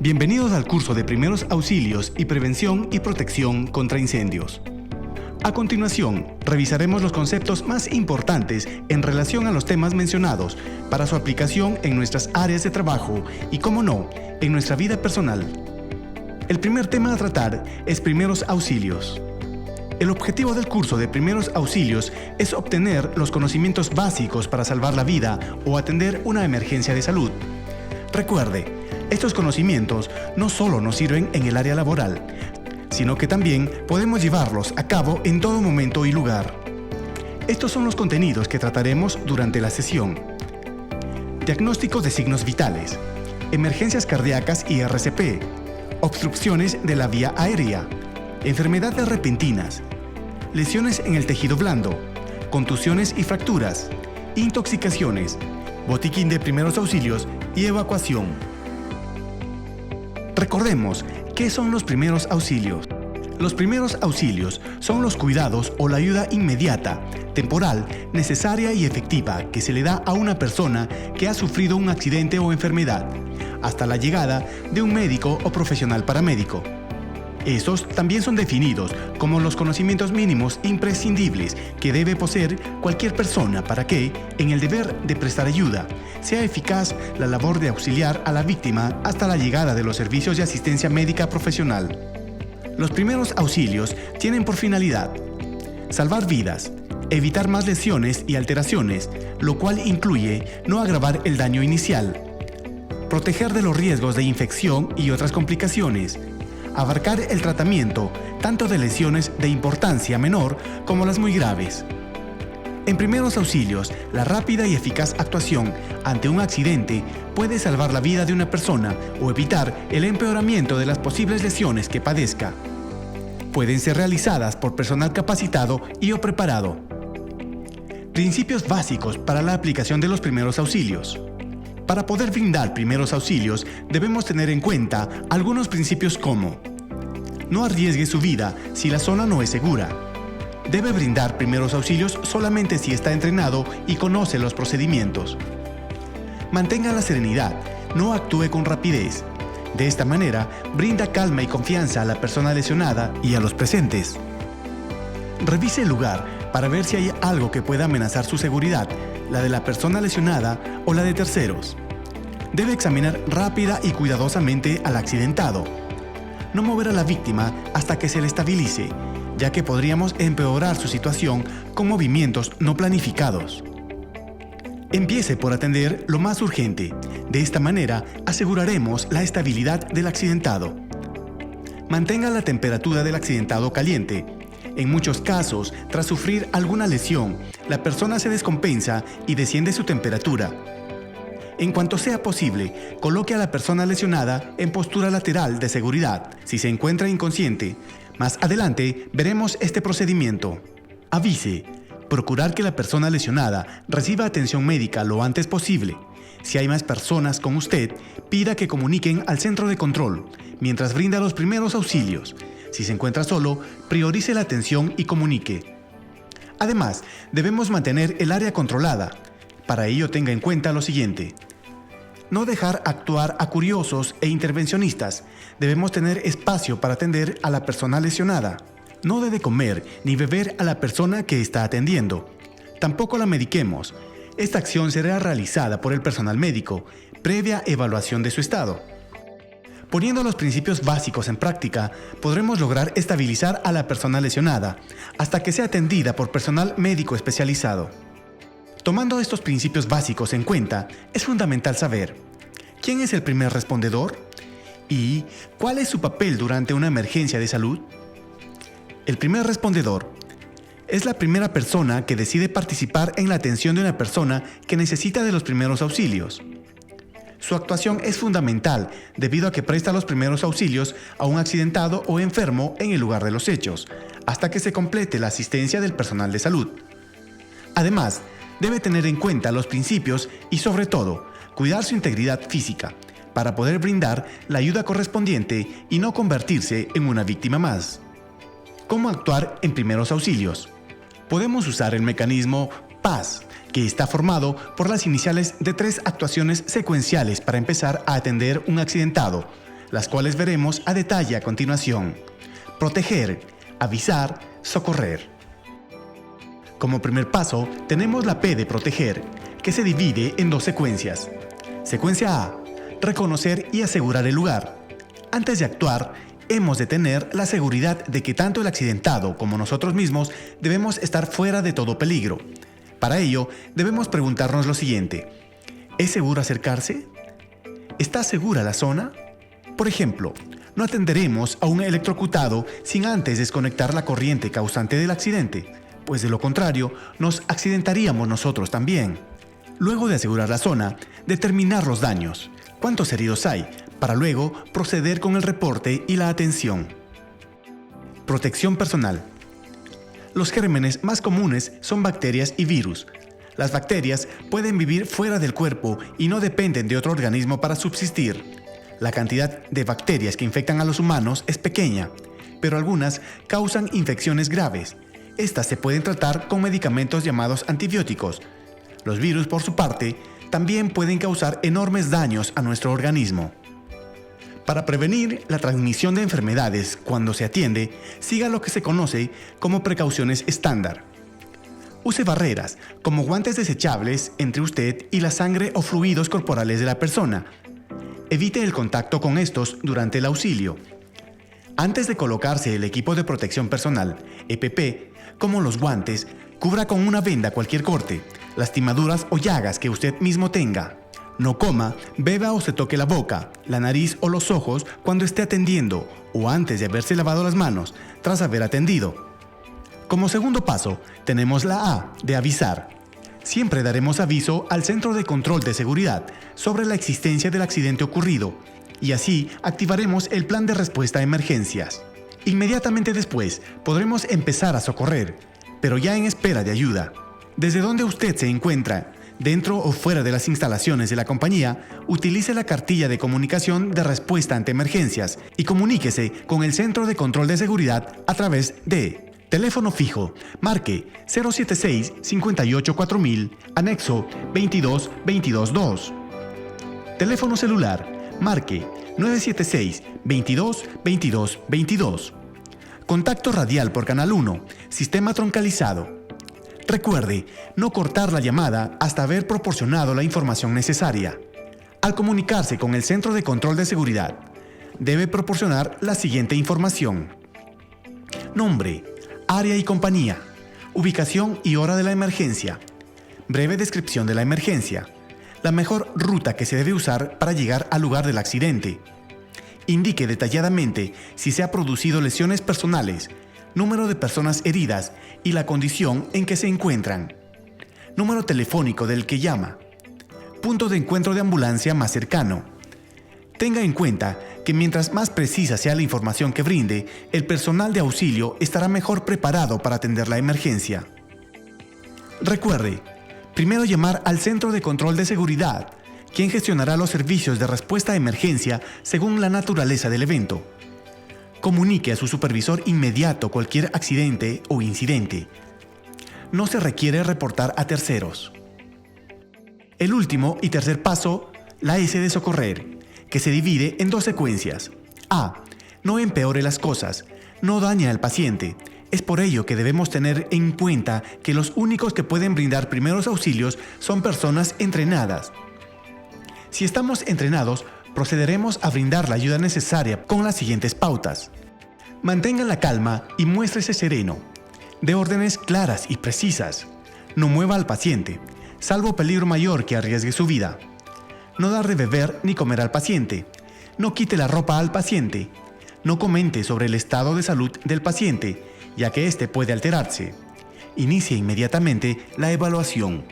Bienvenidos al curso de Primeros Auxilios y Prevención y Protección contra Incendios. A continuación, revisaremos los conceptos más importantes en relación a los temas mencionados para su aplicación en nuestras áreas de trabajo y, como no, en nuestra vida personal. El primer tema a tratar es primeros auxilios. El objetivo del curso de primeros auxilios es obtener los conocimientos básicos para salvar la vida o atender una emergencia de salud. Recuerde, estos conocimientos no solo nos sirven en el área laboral, sino que también podemos llevarlos a cabo en todo momento y lugar. Estos son los contenidos que trataremos durante la sesión. Diagnóstico de signos vitales, emergencias cardíacas y RCP, obstrucciones de la vía aérea, enfermedades repentinas, lesiones en el tejido blando, contusiones y fracturas, intoxicaciones, botiquín de primeros auxilios y evacuación. Recordemos, ¿qué son los primeros auxilios? Los primeros auxilios son los cuidados o la ayuda inmediata, temporal, necesaria y efectiva que se le da a una persona que ha sufrido un accidente o enfermedad, hasta la llegada de un médico o profesional paramédico. Estos también son definidos como los conocimientos mínimos imprescindibles que debe poseer cualquier persona para que, en el deber de prestar ayuda, sea eficaz la labor de auxiliar a la víctima hasta la llegada de los servicios de asistencia médica profesional. Los primeros auxilios tienen por finalidad salvar vidas, evitar más lesiones y alteraciones, lo cual incluye no agravar el daño inicial, proteger de los riesgos de infección y otras complicaciones, abarcar el tratamiento tanto de lesiones de importancia menor como las muy graves. En primeros auxilios, la rápida y eficaz actuación ante un accidente puede salvar la vida de una persona o evitar el empeoramiento de las posibles lesiones que padezca. Pueden ser realizadas por personal capacitado y o preparado. Principios básicos para la aplicación de los primeros auxilios. Para poder brindar primeros auxilios, debemos tener en cuenta algunos principios como: no arriesgue su vida si la zona no es segura. Debe brindar primeros auxilios solamente si está entrenado y conoce los procedimientos. Mantenga la serenidad, no actúe con rapidez. De esta manera, brinda calma y confianza a la persona lesionada y a los presentes. Revise el lugar para ver si hay algo que pueda amenazar su seguridad, la de la persona lesionada o la de terceros. Debe examinar rápida y cuidadosamente al accidentado. No mover a la víctima hasta que se le estabilice, ya que podríamos empeorar su situación con movimientos no planificados. Empiece por atender lo más urgente. De esta manera aseguraremos la estabilidad del accidentado. Mantenga la temperatura del accidentado caliente. En muchos casos, tras sufrir alguna lesión, la persona se descompensa y desciende su temperatura. En cuanto sea posible, coloque a la persona lesionada en postura lateral de seguridad si se encuentra inconsciente. Más adelante veremos este procedimiento. Avise. Procurar que la persona lesionada reciba atención médica lo antes posible. Si hay más personas con usted, pida que comuniquen al centro de control mientras brinda los primeros auxilios. Si se encuentra solo, priorice la atención y comunique. Además, debemos mantener el área controlada. Para ello tenga en cuenta lo siguiente: no dejar actuar a curiosos e intervencionistas. Debemos tener espacio para atender a la persona lesionada. No debe comer ni beber a la persona que está atendiendo. Tampoco la mediquemos. Esta acción será realizada por el personal médico, previa evaluación de su estado. Poniendo los principios básicos en práctica, podremos lograr estabilizar a la persona lesionada hasta que sea atendida por personal médico especializado. Tomando estos principios básicos en cuenta, es fundamental saber quién es el primer respondedor y cuál es su papel durante una emergencia de salud. El primer respondedor es la primera persona que decide participar en la atención de una persona que necesita de los primeros auxilios. Su actuación es fundamental debido a que presta los primeros auxilios a un accidentado o enfermo en el lugar de los hechos, hasta que se complete la asistencia del personal de salud. Además, debe tener en cuenta los principios y, sobre todo, cuidar su integridad física para poder brindar la ayuda correspondiente y no convertirse en una víctima más. ¿Cómo actuar en primeros auxilios? Podemos usar el mecanismo PAS, que está formado por las iniciales de 3 actuaciones secuenciales para empezar a atender un accidentado: las cuales veremos a detalle a continuación. Proteger, avisar, socorrer. Como primer paso, tenemos la P de proteger, que se divide en dos secuencias. Secuencia A: reconocer y asegurar el lugar. Antes de actuar, hemos de tener la seguridad de que tanto el accidentado como nosotros mismos debemos estar fuera de todo peligro. Para ello, debemos preguntarnos lo siguiente: ¿es seguro acercarse? ¿Está segura la zona? Por ejemplo, no atenderemos a un electrocutado sin antes desconectar la corriente causante del accidente, pues de lo contrario, nos accidentaríamos nosotros también. Luego de asegurar la zona, determinar los daños, cuántos heridos hay, para luego proceder con el reporte y la atención. Protección personal. Los gérmenes más comunes son bacterias y virus. Las bacterias pueden vivir fuera del cuerpo y no dependen de otro organismo para subsistir. La cantidad de bacterias que infectan a los humanos es pequeña, pero algunas causan infecciones graves. Estas se pueden tratar con medicamentos llamados antibióticos. Los virus, por su parte, también pueden causar enormes daños a nuestro organismo. Para prevenir la transmisión de enfermedades cuando se atiende, siga lo que se conoce como precauciones estándar. Use barreras, como guantes desechables, entre usted y la sangre o fluidos corporales de la persona. Evite el contacto con estos durante el auxilio. Antes de colocarse el equipo de protección personal, EPP, como los guantes, cubra con una venda cualquier corte, lastimaduras o llagas que usted mismo tenga. No coma, beba o se toque la boca, la nariz o los ojos cuando esté atendiendo o antes de haberse lavado las manos tras haber atendido. Como segundo paso, tenemos la A de avisar. Siempre daremos aviso al Centro de Control de Seguridad sobre la existencia del accidente ocurrido y así activaremos el plan de respuesta a emergencias. Inmediatamente después podremos empezar a socorrer, pero ya en espera de ayuda. Desde donde usted se encuentra, dentro o fuera de las instalaciones de la compañía, utilice la cartilla de comunicación de respuesta ante emergencias y comuníquese con el Centro de Control de Seguridad a través de teléfono fijo, marque 076 58 4000, anexo 22 22 2. Teléfono celular, marque 976 22 22 22. Contacto radial por canal 1, sistema troncalizado. Recuerde, no cortar la llamada hasta haber proporcionado la información necesaria. Al comunicarse con el Centro de Control de Seguridad, debe proporcionar la siguiente información: nombre, área y compañía, ubicación y hora de la emergencia, breve descripción de la emergencia, la mejor ruta que se debe usar para llegar al lugar del accidente. Indique detalladamente si se han producido lesiones personales, número de personas heridas y la condición en que se encuentran. Número telefónico del que llama. Punto de encuentro de ambulancia más cercano. Tenga en cuenta que mientras más precisa sea la información que brinde, el personal de auxilio estará mejor preparado para atender la emergencia. Recuerde, primero llamar al Centro de Control de Seguridad, quien gestionará los servicios de respuesta a emergencia según la naturaleza del evento. Comunique a su supervisor inmediato cualquier accidente o incidente. No se requiere reportar a terceros. El último y tercer paso, la S de socorrer, que se divide en dos secuencias. A. No empeore las cosas, no dañe al paciente. Es por ello que debemos tener en cuenta que los únicos que pueden brindar primeros auxilios son personas entrenadas. Si estamos entrenados, procederemos a brindar la ayuda necesaria con las siguientes pautas. Mantenga la calma y muéstrese sereno. Dé órdenes claras y precisas. No mueva al paciente, salvo peligro mayor que arriesgue su vida. No dar de beber ni comer al paciente. No quite la ropa al paciente. No comente sobre el estado de salud del paciente, ya que éste puede alterarse. Inicie inmediatamente la evaluación.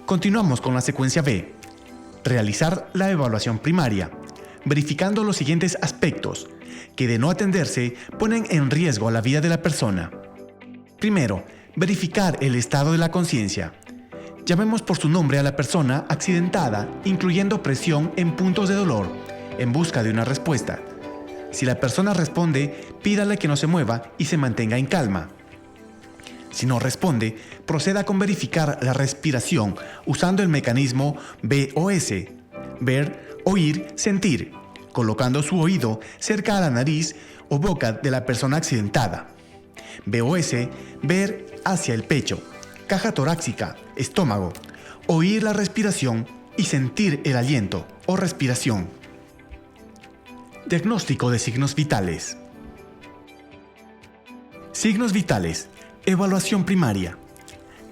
Continuamos con la secuencia B. Realizar la evaluación primaria, verificando los siguientes aspectos, que de no atenderse ponen en riesgo a la vida de la persona. Primero, verificar el estado de la conciencia. Llamemos por su nombre a la persona accidentada, incluyendo presión en puntos de dolor, en busca de una respuesta. Si la persona responde, pídale que no se mueva y se mantenga en calma. Si no responde, proceda con verificar la respiración usando el mecanismo BOS, ver, oír, sentir, colocando su oído cerca a la nariz o boca de la persona accidentada. BOS, ver hacia el pecho, caja torácica, estómago, oír la respiración y sentir el aliento o respiración. Diagnóstico de signos vitales. Signos vitales. Evaluación primaria.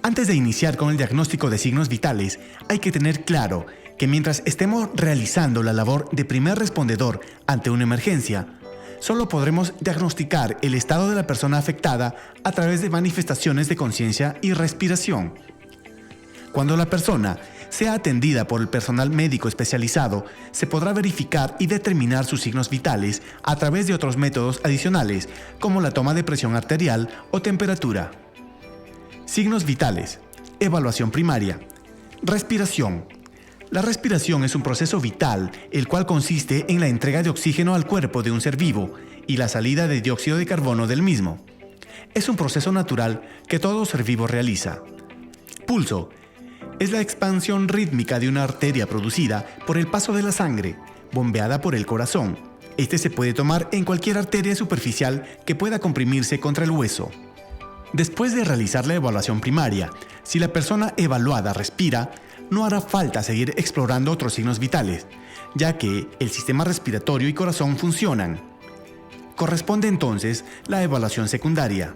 Antes de iniciar con el diagnóstico de signos vitales, hay que tener claro que mientras estemos realizando la labor de primer respondedor ante una emergencia, solo podremos diagnosticar el estado de la persona afectada a través de manifestaciones de conciencia y respiración. Cuando la persona sea atendida por el personal médico especializado, se podrá verificar y determinar sus signos vitales a través de otros métodos adicionales, como la toma de presión arterial o temperatura. Signos vitales. Evaluación primaria. Respiración. La respiración es un proceso vital, el cual consiste en la entrega de oxígeno al cuerpo de un ser vivo y la salida de dióxido de carbono del mismo. Es un proceso natural que todo ser vivo realiza. Pulso. Es la expansión rítmica de una arteria producida por el paso de la sangre, bombeada por el corazón. Este se puede tomar en cualquier arteria superficial que pueda comprimirse contra el hueso. Después de realizar la evaluación primaria, si la persona evaluada respira, no hará falta seguir explorando otros signos vitales, ya que el sistema respiratorio y corazón funcionan. Corresponde entonces la evaluación secundaria.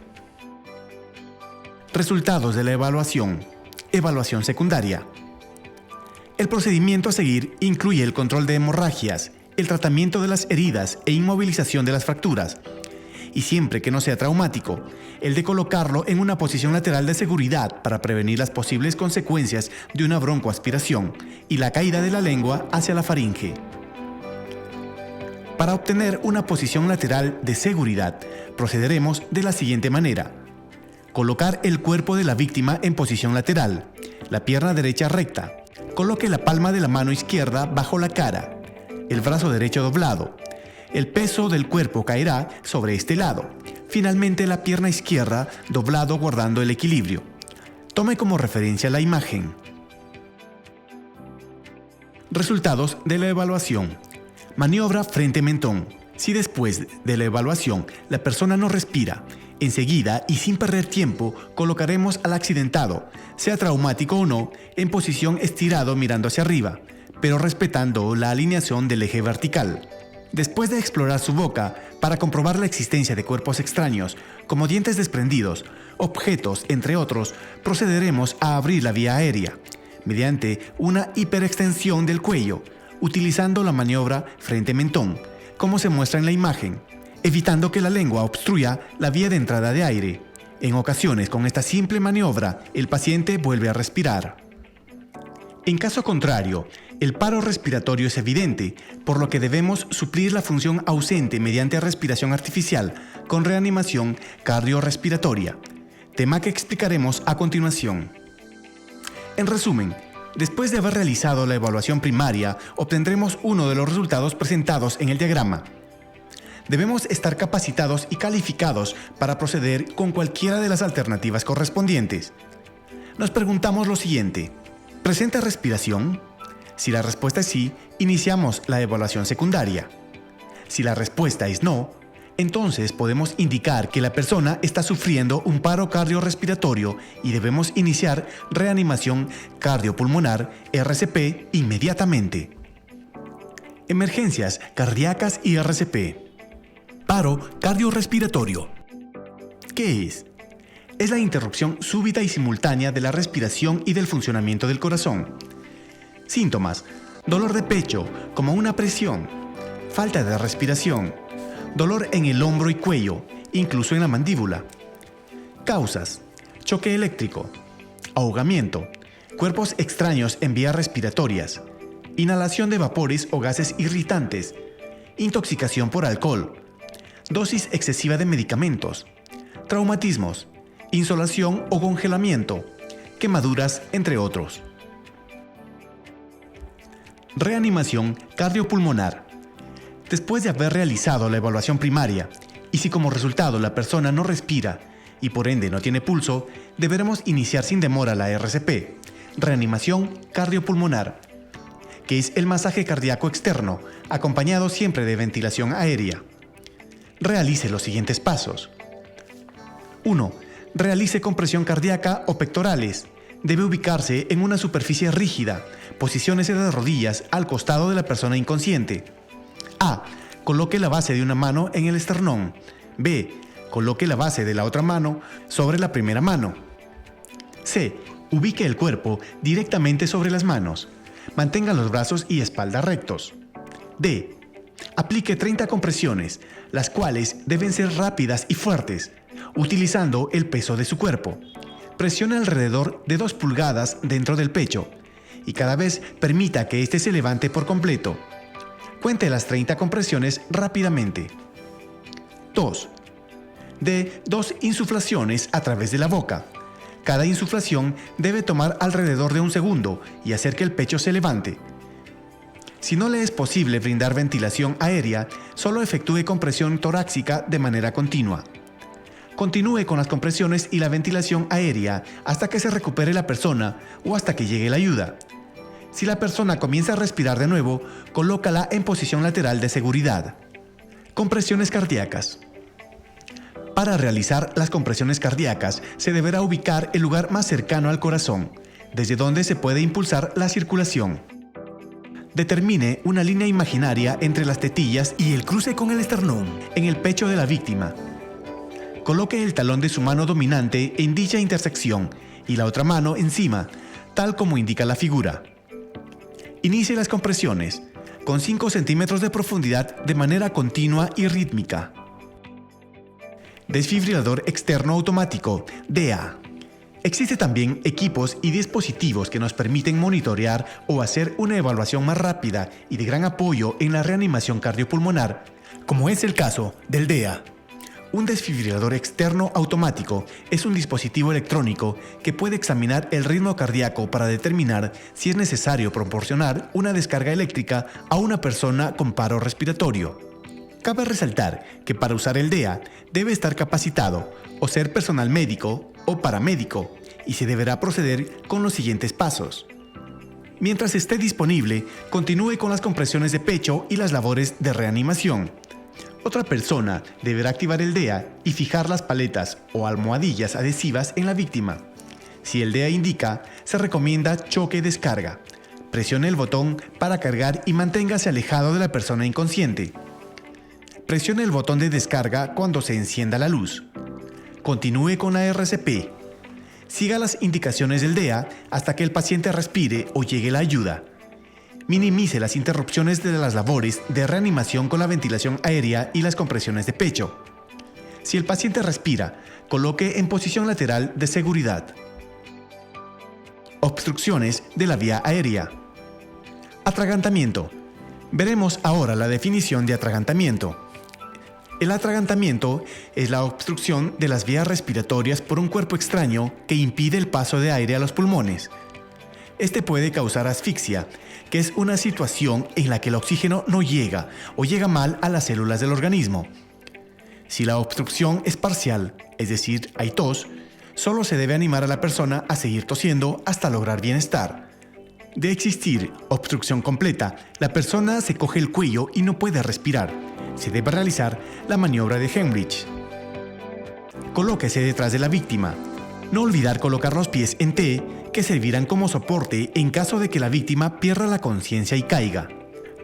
Resultados de la evaluación. Evaluación secundaria. El procedimiento a seguir incluye el control de hemorragias, el tratamiento de las heridas e inmovilización de las fracturas, y siempre que no sea traumático, el de colocarlo en una posición lateral de seguridad para prevenir las posibles consecuencias de una broncoaspiración y la caída de la lengua hacia la faringe. Para obtener una posición lateral de seguridad, procederemos de la siguiente manera. Colocar el cuerpo de la víctima en posición lateral, la pierna derecha recta. Coloque la palma de la mano izquierda bajo la cara, el brazo derecho doblado. El peso del cuerpo caerá sobre este lado. Finalmente, la pierna izquierda doblado guardando el equilibrio. Tome como referencia la imagen. Resultados de la evaluación. Maniobra frente-mentón. Si después de la evaluación la persona no respira, enseguida y sin perder tiempo colocaremos al accidentado, sea traumático o no, en posición estirado mirando hacia arriba, pero respetando la alineación del eje vertical. Después de explorar su boca para comprobar la existencia de cuerpos extraños, como dientes desprendidos, objetos, entre otros, procederemos a abrir la vía aérea, mediante una hiperextensión del cuello, utilizando la maniobra frente-mentón, como se muestra en la imagen, evitando que la lengua obstruya la vía de entrada de aire. En ocasiones, con esta simple maniobra, el paciente vuelve a respirar. En caso contrario, el paro respiratorio es evidente, por lo que debemos suplir la función ausente mediante respiración artificial con reanimación cardiorrespiratoria, tema que explicaremos a continuación. En resumen, después de haber realizado la evaluación primaria, obtendremos uno de los resultados presentados en el diagrama. Debemos estar capacitados y calificados para proceder con cualquiera de las alternativas correspondientes. Nos preguntamos lo siguiente: ¿presenta respiración? Si la respuesta es sí, iniciamos la evaluación secundaria. Si la respuesta es no, entonces podemos indicar que la persona está sufriendo un paro cardiorrespiratorio y debemos iniciar reanimación cardiopulmonar RCP inmediatamente. Emergencias cardíacas y RCP. Paro cardiorrespiratorio. ¿Qué es? Es la interrupción súbita y simultánea de la respiración y del funcionamiento del corazón. Síntomas: dolor de pecho, como una presión, falta de respiración, dolor en el hombro y cuello, incluso en la mandíbula. Causas: choque eléctrico, ahogamiento, cuerpos extraños en vías respiratorias, inhalación de vapores o gases irritantes, intoxicación por alcohol, dosis excesiva de medicamentos, traumatismos, insolación o congelamiento, quemaduras, entre otros. Reanimación cardiopulmonar. Después de haber realizado la evaluación primaria, y si como resultado la persona no respira y por ende no tiene pulso, deberemos iniciar sin demora la RCP, reanimación cardiopulmonar, que es el masaje cardíaco externo, acompañado siempre de ventilación aérea. Realice los siguientes pasos. 1. Realice compresión cardíaca o pectorales. Debe ubicarse en una superficie rígida. Posiciónese de rodillas al costado de la persona inconsciente. A. Coloque la base de una mano en el esternón. B. Coloque la base de la otra mano sobre la primera mano. C. Ubique el cuerpo directamente sobre las manos. Mantenga los brazos y espalda rectos. D. Aplique 30 compresiones, las cuales deben ser rápidas y fuertes, utilizando el peso de su cuerpo. Presione alrededor de 2 pulgadas dentro del pecho y cada vez permita que éste se levante por completo. Cuente las 30 compresiones rápidamente. 2. Dé 2 insuflaciones a través de la boca. Cada insuflación debe tomar alrededor de 1 segundo y hacer que el pecho se levante. Si no le es posible brindar ventilación aérea, solo efectúe compresión torácica de manera continua. Continúe con las compresiones y la ventilación aérea hasta que se recupere la persona o hasta que llegue la ayuda. Si la persona comienza a respirar de nuevo, colócala en posición lateral de seguridad. Compresiones cardíacas. Para realizar las compresiones cardíacas, se deberá ubicar el lugar más cercano al corazón, desde donde se puede impulsar la circulación. Determine una línea imaginaria entre las tetillas y el cruce con el esternón en el pecho de la víctima. Coloque el talón de su mano dominante en dicha intersección y la otra mano encima, tal como indica la figura. Inicie las compresiones con 5 centímetros de profundidad de manera continua y rítmica. Desfibrilador externo automático, DEA. Existen también equipos y dispositivos que nos permiten monitorear o hacer una evaluación más rápida y de gran apoyo en la reanimación cardiopulmonar, como es el caso del DEA. Un desfibrilador externo automático es un dispositivo electrónico que puede examinar el ritmo cardíaco para determinar si es necesario proporcionar una descarga eléctrica a una persona con paro respiratorio. Cabe resaltar que para usar el DEA debe estar capacitado o ser personal médico o paramédico y se deberá proceder con los siguientes pasos. Mientras esté disponible, continúe con las compresiones de pecho y las labores de reanimación. Otra persona deberá activar el DEA y fijar las paletas o almohadillas adhesivas en la víctima. Si el DEA indica, se recomienda choque-descarga. Presione el botón para cargar y manténgase alejado de la persona inconsciente. Presione el botón de descarga cuando se encienda la luz. Continúe con la RCP. Siga las indicaciones del DEA hasta que el paciente respire o llegue la ayuda. Minimice las interrupciones de las labores de reanimación con la ventilación aérea y las compresiones de pecho. Si el paciente respira, coloque en posición lateral de seguridad. Obstrucciones de la vía aérea. Atragantamiento. Veremos ahora la definición de atragantamiento. El atragantamiento es la obstrucción de las vías respiratorias por un cuerpo extraño que impide el paso de aire a los pulmones. Este puede causar asfixia, que es una situación en la que el oxígeno no llega o llega mal a las células del organismo. Si la obstrucción es parcial, es decir, hay tos, solo se debe animar a la persona a seguir tosiendo hasta lograr bienestar. De existir obstrucción completa, la persona se coge el cuello y no puede respirar. Se debe realizar la maniobra de Heimlich. Colóquese detrás de la víctima. No olvidar colocar los pies en T, que servirán como soporte en caso de que la víctima pierda la conciencia y caiga.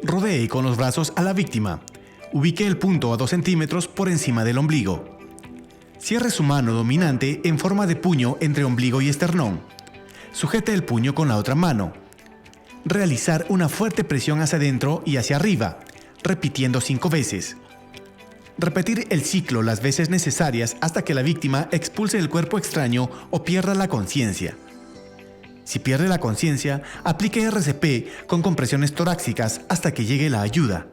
Rodee con los brazos a la víctima. Ubique el punto a 2 centímetros por encima del ombligo. Cierre su mano dominante en forma de puño entre ombligo y esternón. Sujete el puño con la otra mano. Realizar una fuerte presión hacia adentro y hacia arriba, repitiendo 5 veces. Repetir el ciclo las veces necesarias hasta que la víctima expulse el cuerpo extraño o pierda la conciencia. Si pierde la conciencia, aplique RCP con compresiones torácicas hasta que llegue la ayuda.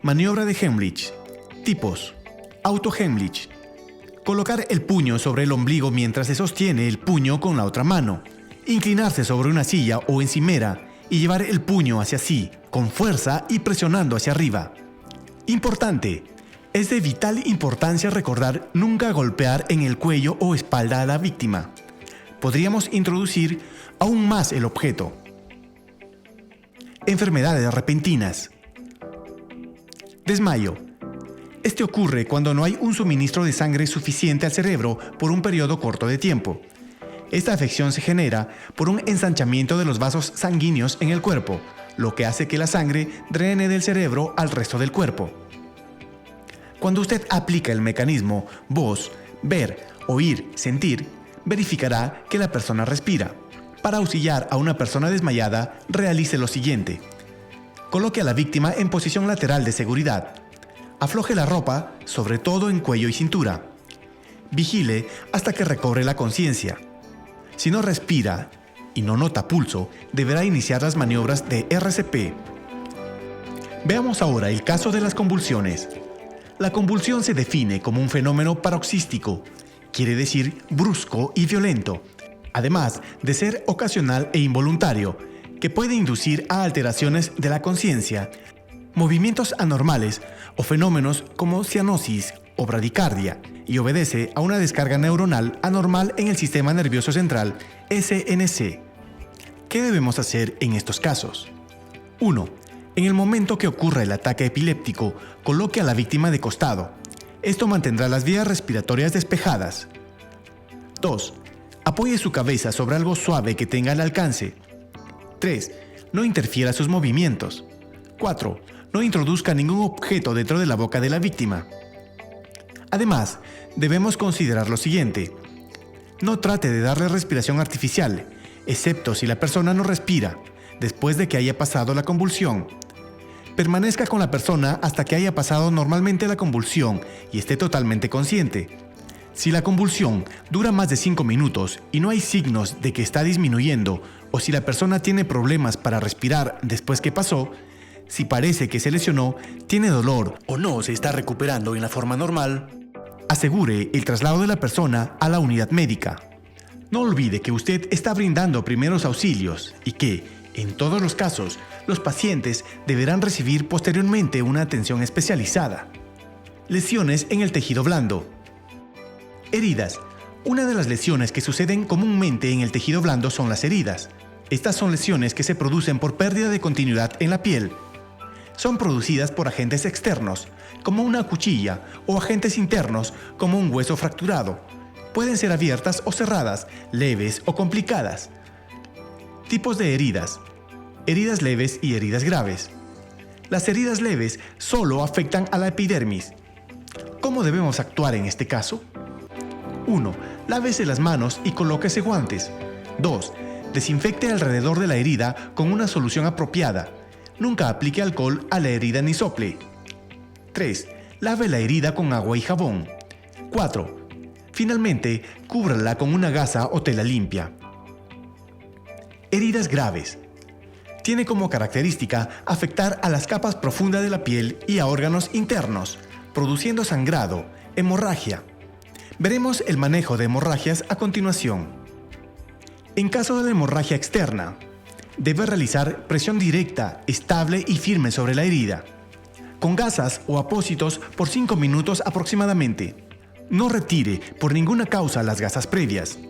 Maniobra de Heimlich. Tipos. Auto-Heimlich. Colocar el puño sobre el ombligo mientras se sostiene el puño con la otra mano. Inclinarse sobre una silla o encimera y llevar el puño hacia sí, con fuerza y presionando hacia arriba. Importante. Es de vital importancia recordar nunca golpear en el cuello o espalda a la víctima. Podríamos introducir aún más el objeto. Enfermedades repentinas. Desmayo. Este ocurre cuando no hay un suministro de sangre suficiente al cerebro por un periodo corto de tiempo. Esta afección se genera por un ensanchamiento de los vasos sanguíneos en el cuerpo, lo que hace que la sangre drene del cerebro al resto del cuerpo. Cuando usted aplica el mecanismo voz, ver, oír, sentir, verificará que la persona respira. Para auxiliar a una persona desmayada, realice lo siguiente. Coloque a la víctima en posición lateral de seguridad. Afloje la ropa, sobre todo en cuello y cintura. Vigile hasta que recobre la conciencia. Si no respira y no nota pulso, deberá iniciar las maniobras de RCP. Veamos ahora el caso de las convulsiones. La convulsión se define como un fenómeno paroxístico, quiere decir brusco y violento, además de ser ocasional e involuntario, que puede inducir a alteraciones de la conciencia, movimientos anormales o fenómenos como cianosis o bradicardia, y obedece a una descarga neuronal anormal en el sistema nervioso central, SNC. ¿Qué debemos hacer en estos casos? 1. En el momento que ocurra el ataque epiléptico, coloque a la víctima de costado. Esto mantendrá las vías respiratorias despejadas. 2. Apoye su cabeza sobre algo suave que tenga al alcance. 3. No interfiera sus movimientos. 4. No introduzca ningún objeto dentro de la boca de la víctima. Además, debemos considerar lo siguiente. No trate de darle respiración artificial, excepto si la persona no respira, después de que haya pasado la convulsión. Permanezca con la persona hasta que haya pasado normalmente la convulsión y esté totalmente consciente. Si la convulsión dura más de 5 minutos y no hay signos de que está disminuyendo, o si la persona tiene problemas para respirar después que pasó, si parece que se lesionó, tiene dolor o no se está recuperando en la forma normal, asegure el traslado de la persona a la unidad médica. No olvide que usted está brindando primeros auxilios y que, en todos los casos, los pacientes deberán recibir posteriormente una atención especializada. Lesiones en el tejido blando. Heridas. Una de las lesiones que suceden comúnmente en el tejido blando son las heridas. Estas son lesiones que se producen por pérdida de continuidad en la piel. Son producidas por agentes externos, como una cuchilla, o agentes internos, como un hueso fracturado. Pueden ser abiertas o cerradas, leves o complicadas. Tipos de heridas. Heridas leves y heridas graves. Las heridas leves solo afectan a la epidermis. ¿Cómo debemos actuar en este caso? 1. Lávese las manos y colóquese guantes. 2. Desinfecte alrededor de la herida con una solución apropiada. Nunca aplique alcohol a la herida ni sople. 3. Lave la herida con agua y jabón. 4. Finalmente, cúbrala con una gasa o tela limpia. Heridas graves. Tiene como característica afectar a las capas profundas de la piel y a órganos internos, produciendo sangrado, hemorragia. Veremos el manejo de hemorragias a continuación. En caso de hemorragia externa, debe realizar presión directa, estable y firme sobre la herida, con gasas o apósitos por 5 minutos aproximadamente. No retire por ninguna causa las gasas previas.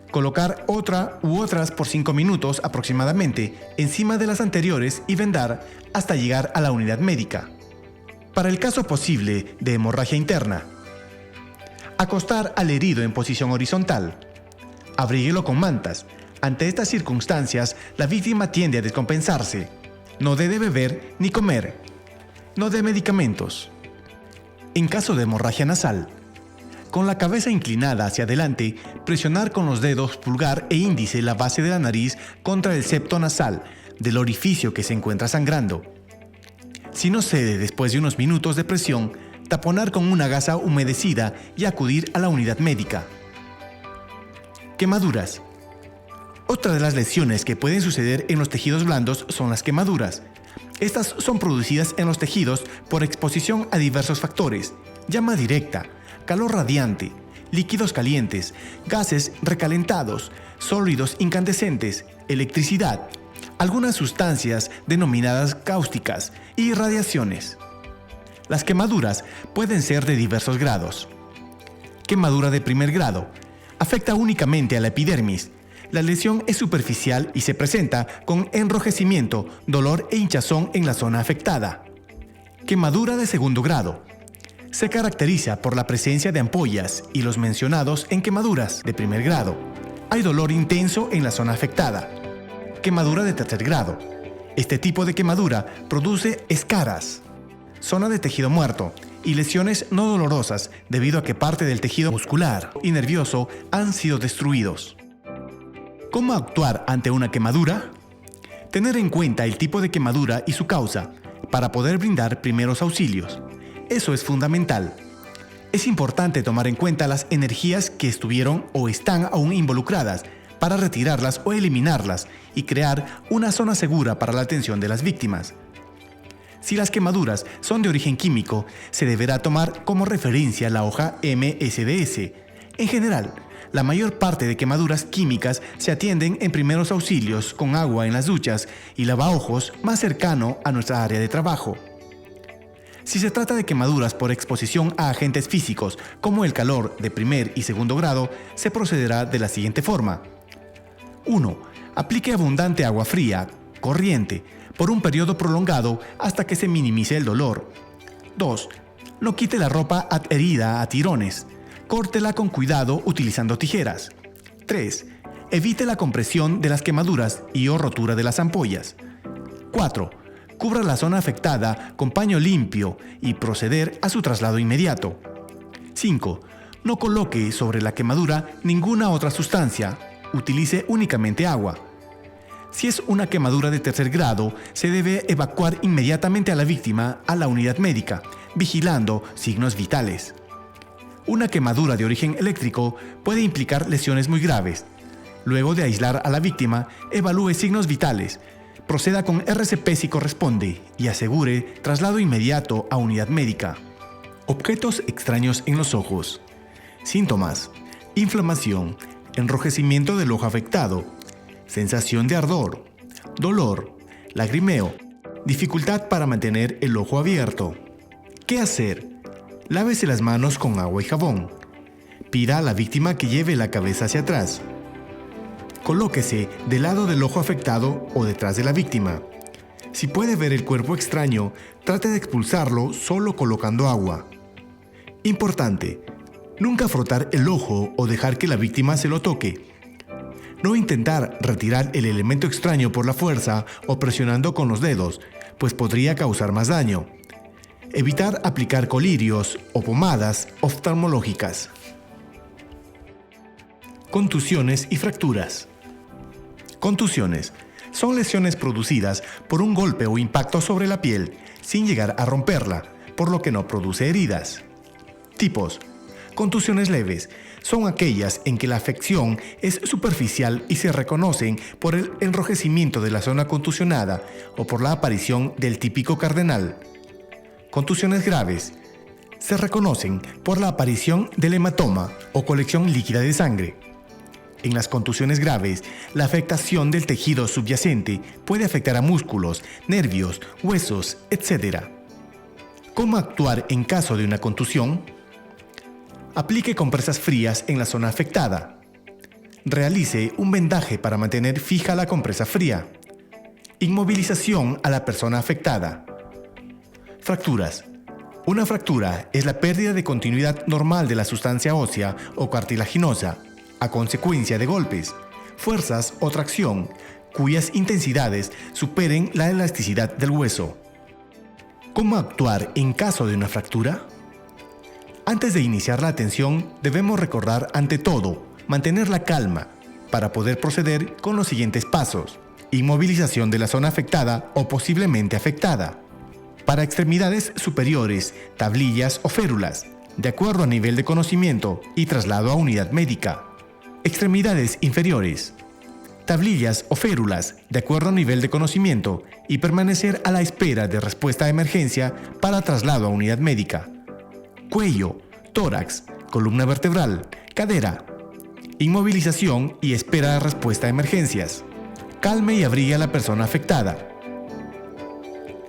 Colocar otra u otras por 5 minutos aproximadamente encima de las anteriores y vendar hasta llegar a la unidad médica. Para el caso posible de hemorragia interna, acostar al herido en posición horizontal. Abríguelo con mantas. Ante estas circunstancias, la víctima tiende a descompensarse. No debe beber ni comer. No dé medicamentos. En caso de hemorragia nasal, con la cabeza inclinada hacia adelante, presionar con los dedos pulgar e índice la base de la nariz contra el septo nasal del orificio que se encuentra sangrando. Si no cede después de unos minutos de presión, taponar con una gasa humedecida y acudir a la unidad médica. Quemaduras. Otra de las lesiones que pueden suceder en los tejidos blandos son las quemaduras. Estas son producidas en los tejidos por exposición a diversos factores: llama directa, calor radiante, líquidos calientes, gases recalentados, sólidos incandescentes, electricidad, algunas sustancias denominadas cáusticas y radiaciones. Las quemaduras pueden ser de diversos grados. Quemadura de primer grado. Afecta únicamente a la epidermis. La lesión es superficial y se presenta con enrojecimiento, dolor e hinchazón en la zona afectada. Quemadura de segundo grado. Se caracteriza por la presencia de ampollas y los mencionados en quemaduras de primer grado. Hay dolor intenso en la zona afectada. Quemadura de tercer grado. Este tipo de quemadura produce escaras, zona de tejido muerto y lesiones no dolorosas debido a que parte del tejido muscular y nervioso han sido destruidos. ¿Cómo actuar ante una quemadura? Tener en cuenta el tipo de quemadura y su causa para poder brindar primeros auxilios. Eso es fundamental. Es importante tomar en cuenta las energías que estuvieron o están aún involucradas para retirarlas o eliminarlas y crear una zona segura para la atención de las víctimas. Si las quemaduras son de origen químico, se deberá tomar como referencia la hoja MSDS. En general, la mayor parte de quemaduras químicas se atienden en primeros auxilios con agua en las duchas y lavaojos más cercano a nuestra área de trabajo. Si se trata de quemaduras por exposición a agentes físicos como el calor de primer y segundo grado, se procederá de la siguiente forma. 1. Aplique abundante agua fría, corriente, por un periodo prolongado hasta que se minimice el dolor. 2. No quite la ropa adherida a tirones. Córtela con cuidado utilizando tijeras. 3. Evite la compresión de las quemaduras y o rotura de las ampollas. 4. Cubra la zona afectada con paño limpio y proceder a su traslado inmediato. 5. No coloque sobre la quemadura ninguna otra sustancia. Utilice únicamente agua. Si es una quemadura de tercer grado, se debe evacuar inmediatamente a la víctima a la unidad médica, vigilando signos vitales. Una quemadura de origen eléctrico puede implicar lesiones muy graves. Luego de aislar a la víctima, evalúe signos vitales, proceda con RCP si corresponde y asegure traslado inmediato a unidad médica. Objetos extraños en los ojos. Síntomas: inflamación, enrojecimiento del ojo afectado, sensación de ardor, dolor, lagrimeo, dificultad para mantener el ojo abierto. ¿Qué hacer? Lávese las manos con agua y jabón. Pida a la víctima que lleve la cabeza hacia atrás. Colóquese del lado del ojo afectado o detrás de la víctima. Si puede ver el cuerpo extraño, trate de expulsarlo solo colocando agua. Importante: nunca frotar el ojo o dejar que la víctima se lo toque. No intentar retirar el elemento extraño por la fuerza o presionando con los dedos, pues podría causar más daño. Evitar aplicar colirios o pomadas oftalmológicas. Contusiones y fracturas. Contusiones son lesiones producidas por un golpe o impacto sobre la piel sin llegar a romperla, por lo que no produce heridas. Tipos: contusiones leves son aquellas en que la afección es superficial y se reconocen por el enrojecimiento de la zona contusionada o por la aparición del típico cardenal. Contusiones graves se reconocen por la aparición del hematoma o colección líquida de sangre. En las contusiones graves, la afectación del tejido subyacente puede afectar a músculos, nervios, huesos, etc. ¿Cómo actuar en caso de una contusión? Aplique compresas frías en la zona afectada. Realice un vendaje para mantener fija la compresa fría. Inmovilización a la persona afectada. Fracturas. Una fractura es la pérdida de continuidad normal de la sustancia ósea o cartilaginosa a consecuencia de golpes, fuerzas o tracción, cuyas intensidades superen la elasticidad del hueso. ¿Cómo actuar en caso de una fractura? Antes de iniciar la atención, debemos recordar ante todo mantener la calma para poder proceder con los siguientes pasos. Inmovilización de la zona afectada o posiblemente afectada. Para extremidades superiores, tablillas o férulas, de acuerdo a nivel de conocimiento y traslado a unidad médica. Extremidades inferiores, tablillas o férulas, de acuerdo a nivel de conocimiento y permanecer a la espera de respuesta de emergencia para traslado a unidad médica. Cuello, tórax, columna vertebral, cadera. Inmovilización y espera de respuesta a emergencias. Calme y abrigue a la persona afectada.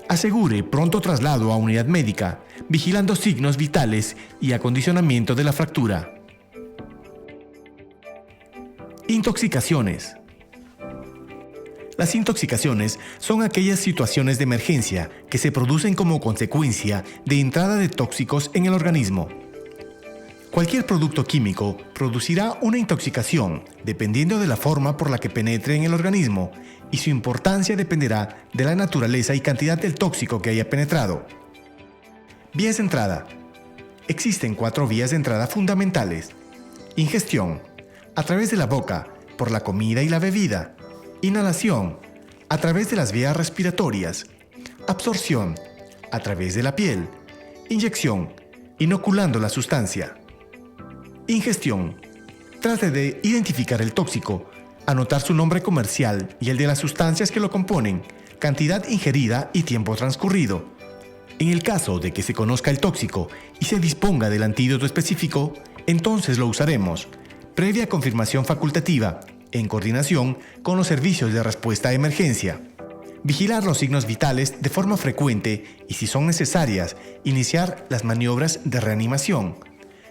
Asegure pronto traslado a unidad médica, vigilando signos vitales y acondicionamiento de la fractura. Intoxicaciones. Las intoxicaciones son aquellas situaciones de emergencia que se producen como consecuencia de entrada de tóxicos en el organismo. Cualquier producto químico producirá una intoxicación dependiendo de la forma por la que penetre en el organismo, y su importancia dependerá de la naturaleza y cantidad del tóxico que haya penetrado. Vías de entrada. Existen 4 vías de entrada fundamentales. Ingestión, a través de la boca, por la comida y la bebida. Inhalación, a través de las vías respiratorias. Absorción, a través de la piel. Inyección, inoculando la sustancia. Ingestión. Trate de identificar el tóxico, anotar su nombre comercial y el de las sustancias que lo componen, cantidad ingerida y tiempo transcurrido. En el caso de que se conozca el tóxico y se disponga del antídoto específico, entonces lo usaremos, previa confirmación facultativa, en coordinación con los servicios de respuesta a emergencia. Vigilar los signos vitales de forma frecuente y, si son necesarias, iniciar las maniobras de reanimación.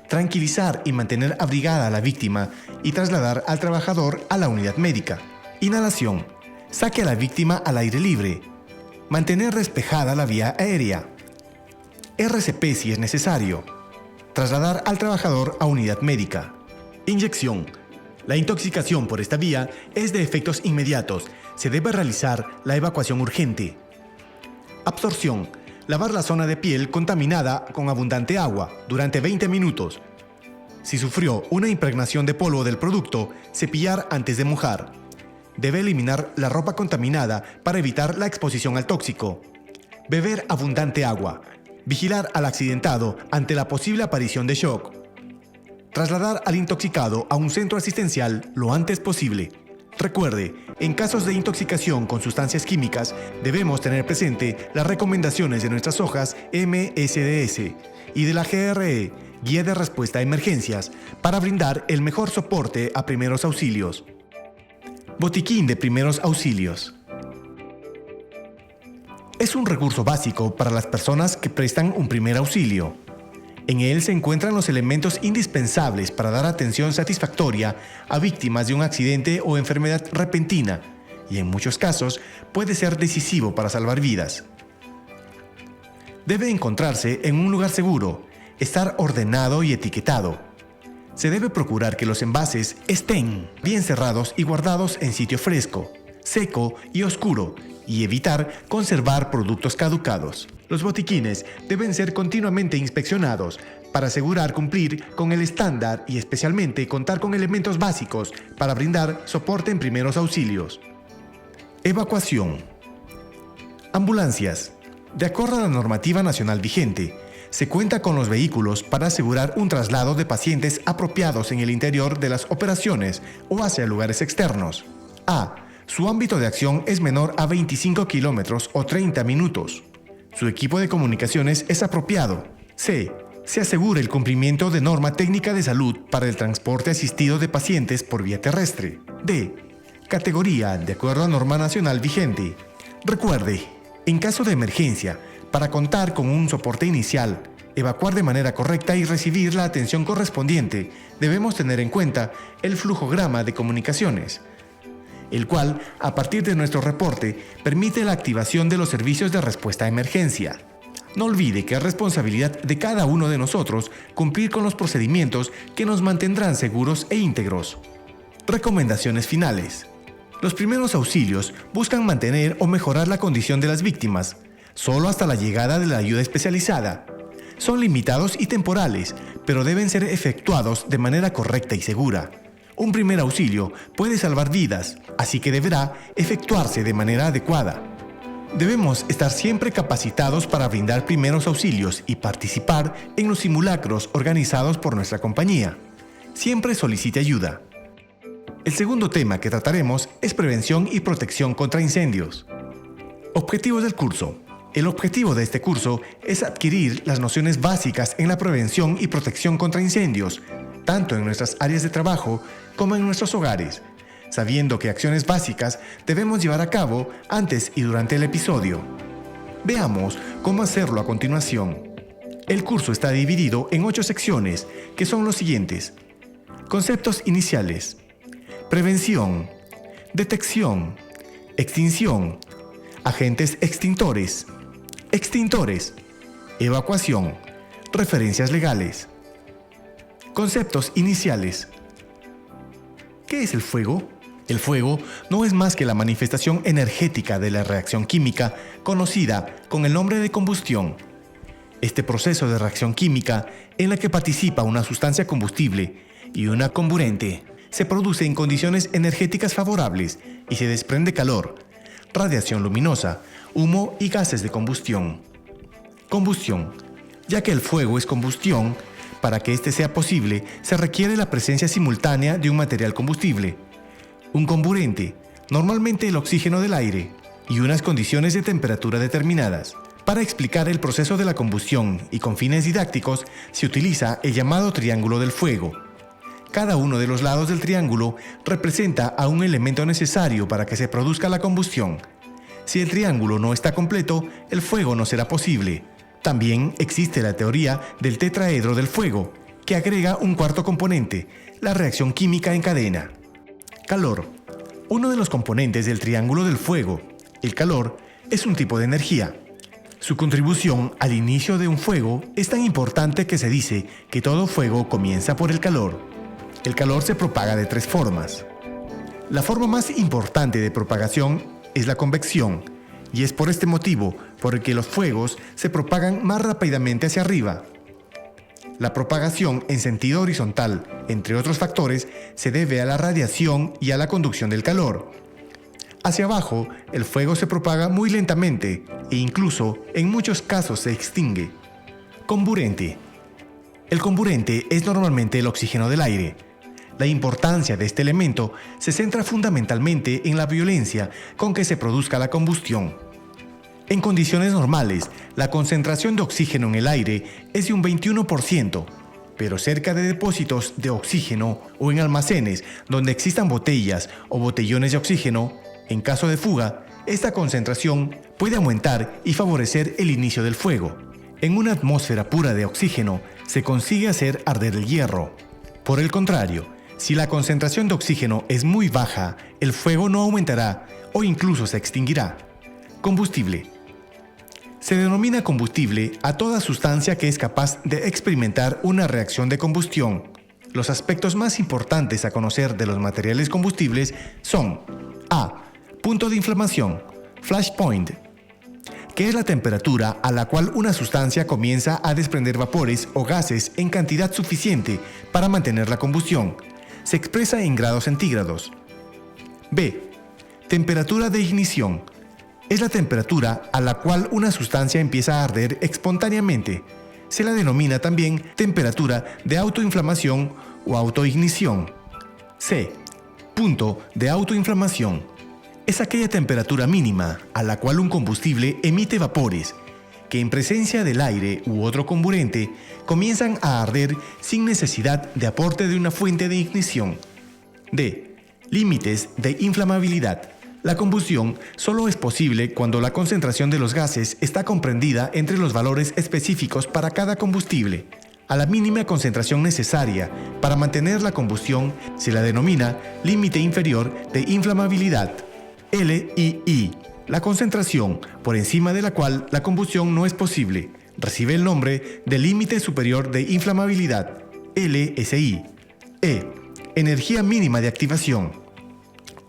Tranquilizar y mantener abrigada a la víctima y trasladar al trabajador a la unidad médica. Inhalación. Saque a la víctima al aire libre. Mantener despejada la vía aérea. RCP si es necesario. Trasladar al trabajador a unidad médica. Inyección. La intoxicación por esta vía es de efectos inmediatos. Se debe realizar la evacuación urgente. Absorción. Lavar la zona de piel contaminada con abundante agua durante 20 minutos. Si sufrió una impregnación de polvo del producto, cepillar antes de mojar. Debe eliminar la ropa contaminada para evitar la exposición al tóxico. Beber abundante agua. Vigilar al accidentado ante la posible aparición de shock. Trasladar al intoxicado a un centro asistencial lo antes posible. Recuerde, en casos de intoxicación con sustancias químicas, debemos tener presente las recomendaciones de nuestras hojas MSDS y de la GRE, Guía de Respuesta a Emergencias, para brindar el mejor soporte a primeros auxilios. Botiquín de primeros auxilios. Es un recurso básico para las personas que prestan un primer auxilio. En él se encuentran los elementos indispensables para dar atención satisfactoria a víctimas de un accidente o enfermedad repentina, y en muchos casos puede ser decisivo para salvar vidas. Debe encontrarse en un lugar seguro, estar ordenado y etiquetado. Se debe procurar que los envases estén bien cerrados y guardados en sitio fresco, seco y oscuro, y evitar conservar productos caducados. Los botiquines deben ser continuamente inspeccionados para asegurar cumplir con el estándar y especialmente contar con elementos básicos para brindar soporte en primeros auxilios. Evacuación. Ambulancias. De acuerdo a la normativa nacional vigente, se cuenta con los vehículos para asegurar un traslado de pacientes apropiados en el interior de las operaciones o hacia lugares externos. A. Su ámbito de acción es menor a 25 kilómetros o 30 minutos. Su equipo de comunicaciones es apropiado. C. Se asegura el cumplimiento de norma técnica de salud para el transporte asistido de pacientes por vía terrestre. D. Categoría de acuerdo a norma nacional vigente. Recuerde, en caso de emergencia, para contar con un soporte inicial, evacuar de manera correcta y recibir la atención correspondiente, debemos tener en cuenta el flujograma de comunicaciones, el cual, a partir de nuestro reporte, permite la activación de los servicios de respuesta a emergencia. No olvide que es responsabilidad de cada uno de nosotros cumplir con los procedimientos que nos mantendrán seguros e íntegros. Recomendaciones finales. Los primeros auxilios buscan mantener o mejorar la condición de las víctimas, solo hasta la llegada de la ayuda especializada. Son limitados y temporales, pero deben ser efectuados de manera correcta y segura. Un primer auxilio puede salvar vidas, así que deberá efectuarse de manera adecuada. Debemos estar siempre capacitados para brindar primeros auxilios y participar en los simulacros organizados por nuestra compañía. Siempre solicite ayuda. El segundo tema que trataremos es prevención y protección contra incendios. Objetivos del curso. El objetivo de este curso es adquirir las nociones básicas en la prevención y protección contra incendios, tanto en nuestras áreas de trabajo como en nuestros hogares, sabiendo qué acciones básicas debemos llevar a cabo antes y durante el episodio. Veamos cómo hacerlo a continuación. El curso está dividido en 8 secciones, que son los siguientes. Conceptos iniciales. prevención, detección, extinción, agentes extintores, evacuación, referencias legales. Conceptos iniciales. ¿Qué es el fuego? El fuego no es más que la manifestación energética de la reacción química conocida con el nombre de combustión. Este proceso de reacción química en la que participa una sustancia combustible y una comburente se produce en condiciones energéticas favorables y se desprende calor, radiación luminosa, humo y gases de combustión. Combustión. Ya que el fuego es combustión, para que éste sea posible se requiere la presencia simultánea de un material combustible, un comburente, normalmente el oxígeno del aire, y unas condiciones de temperatura determinadas. Para explicar el proceso de la combustión y con fines didácticos se utiliza el llamado triángulo del fuego. Cada uno de los lados del triángulo representa a un elemento necesario para que se produzca la combustión. Si el triángulo no está completo, el fuego no será posible. También existe la teoría del tetraedro del fuego, que agrega un cuarto componente, la reacción química en cadena. Calor. Uno de los componentes del triángulo del fuego, el calor, es un tipo de energía. Su contribución al inicio de un fuego es tan importante que se dice que todo fuego comienza por el calor. El calor se propaga de 3 formas. La forma más importante de propagación es la convección, y es por este motivo por el que los fuegos se propagan más rápidamente hacia arriba. La propagación en sentido horizontal, entre otros factores, se debe a la radiación y a la conducción del calor. Hacia abajo, el fuego se propaga muy lentamente e incluso en muchos casos se extingue. Comburente. El comburente es normalmente el oxígeno del aire. La importancia de este elemento se centra fundamentalmente en la violencia con que se produzca la combustión. En condiciones normales, la concentración de oxígeno en el aire es de un 21%, pero cerca de depósitos de oxígeno o en almacenes donde existan botellas o botellones de oxígeno, en caso de fuga, esta concentración puede aumentar y favorecer el inicio del fuego. En una atmósfera pura de oxígeno se consigue hacer arder el hierro. Por el contrario, si la concentración de oxígeno es muy baja, el fuego no aumentará o incluso se extinguirá. Combustible. Se denomina combustible a toda sustancia que es capaz de experimentar una reacción de combustión. Los aspectos más importantes a conocer de los materiales combustibles son: A. Punto de inflamación, flash point, que es la temperatura a la cual una sustancia comienza a desprender vapores o gases en cantidad suficiente para mantener la combustión. Se expresa en grados centígrados. B. Temperatura de ignición. Es la temperatura a la cual una sustancia empieza a arder espontáneamente. Se la denomina también temperatura de autoinflamación o autoignición. C. Punto de autoinflamación. Es aquella temperatura mínima a la cual un combustible emite vapores, que en presencia del aire u otro comburente comienzan a arder sin necesidad de aporte de una fuente de ignición. D. Límites de inflamabilidad. La combustión solo es posible cuando la concentración de los gases está comprendida entre los valores específicos para cada combustible. A la mínima concentración necesaria para mantener la combustión se la denomina límite inferior de inflamabilidad, LII. La concentración por encima de la cual la combustión no es posible recibe el nombre de límite superior de inflamabilidad, LSI. E. Energía mínima de activación.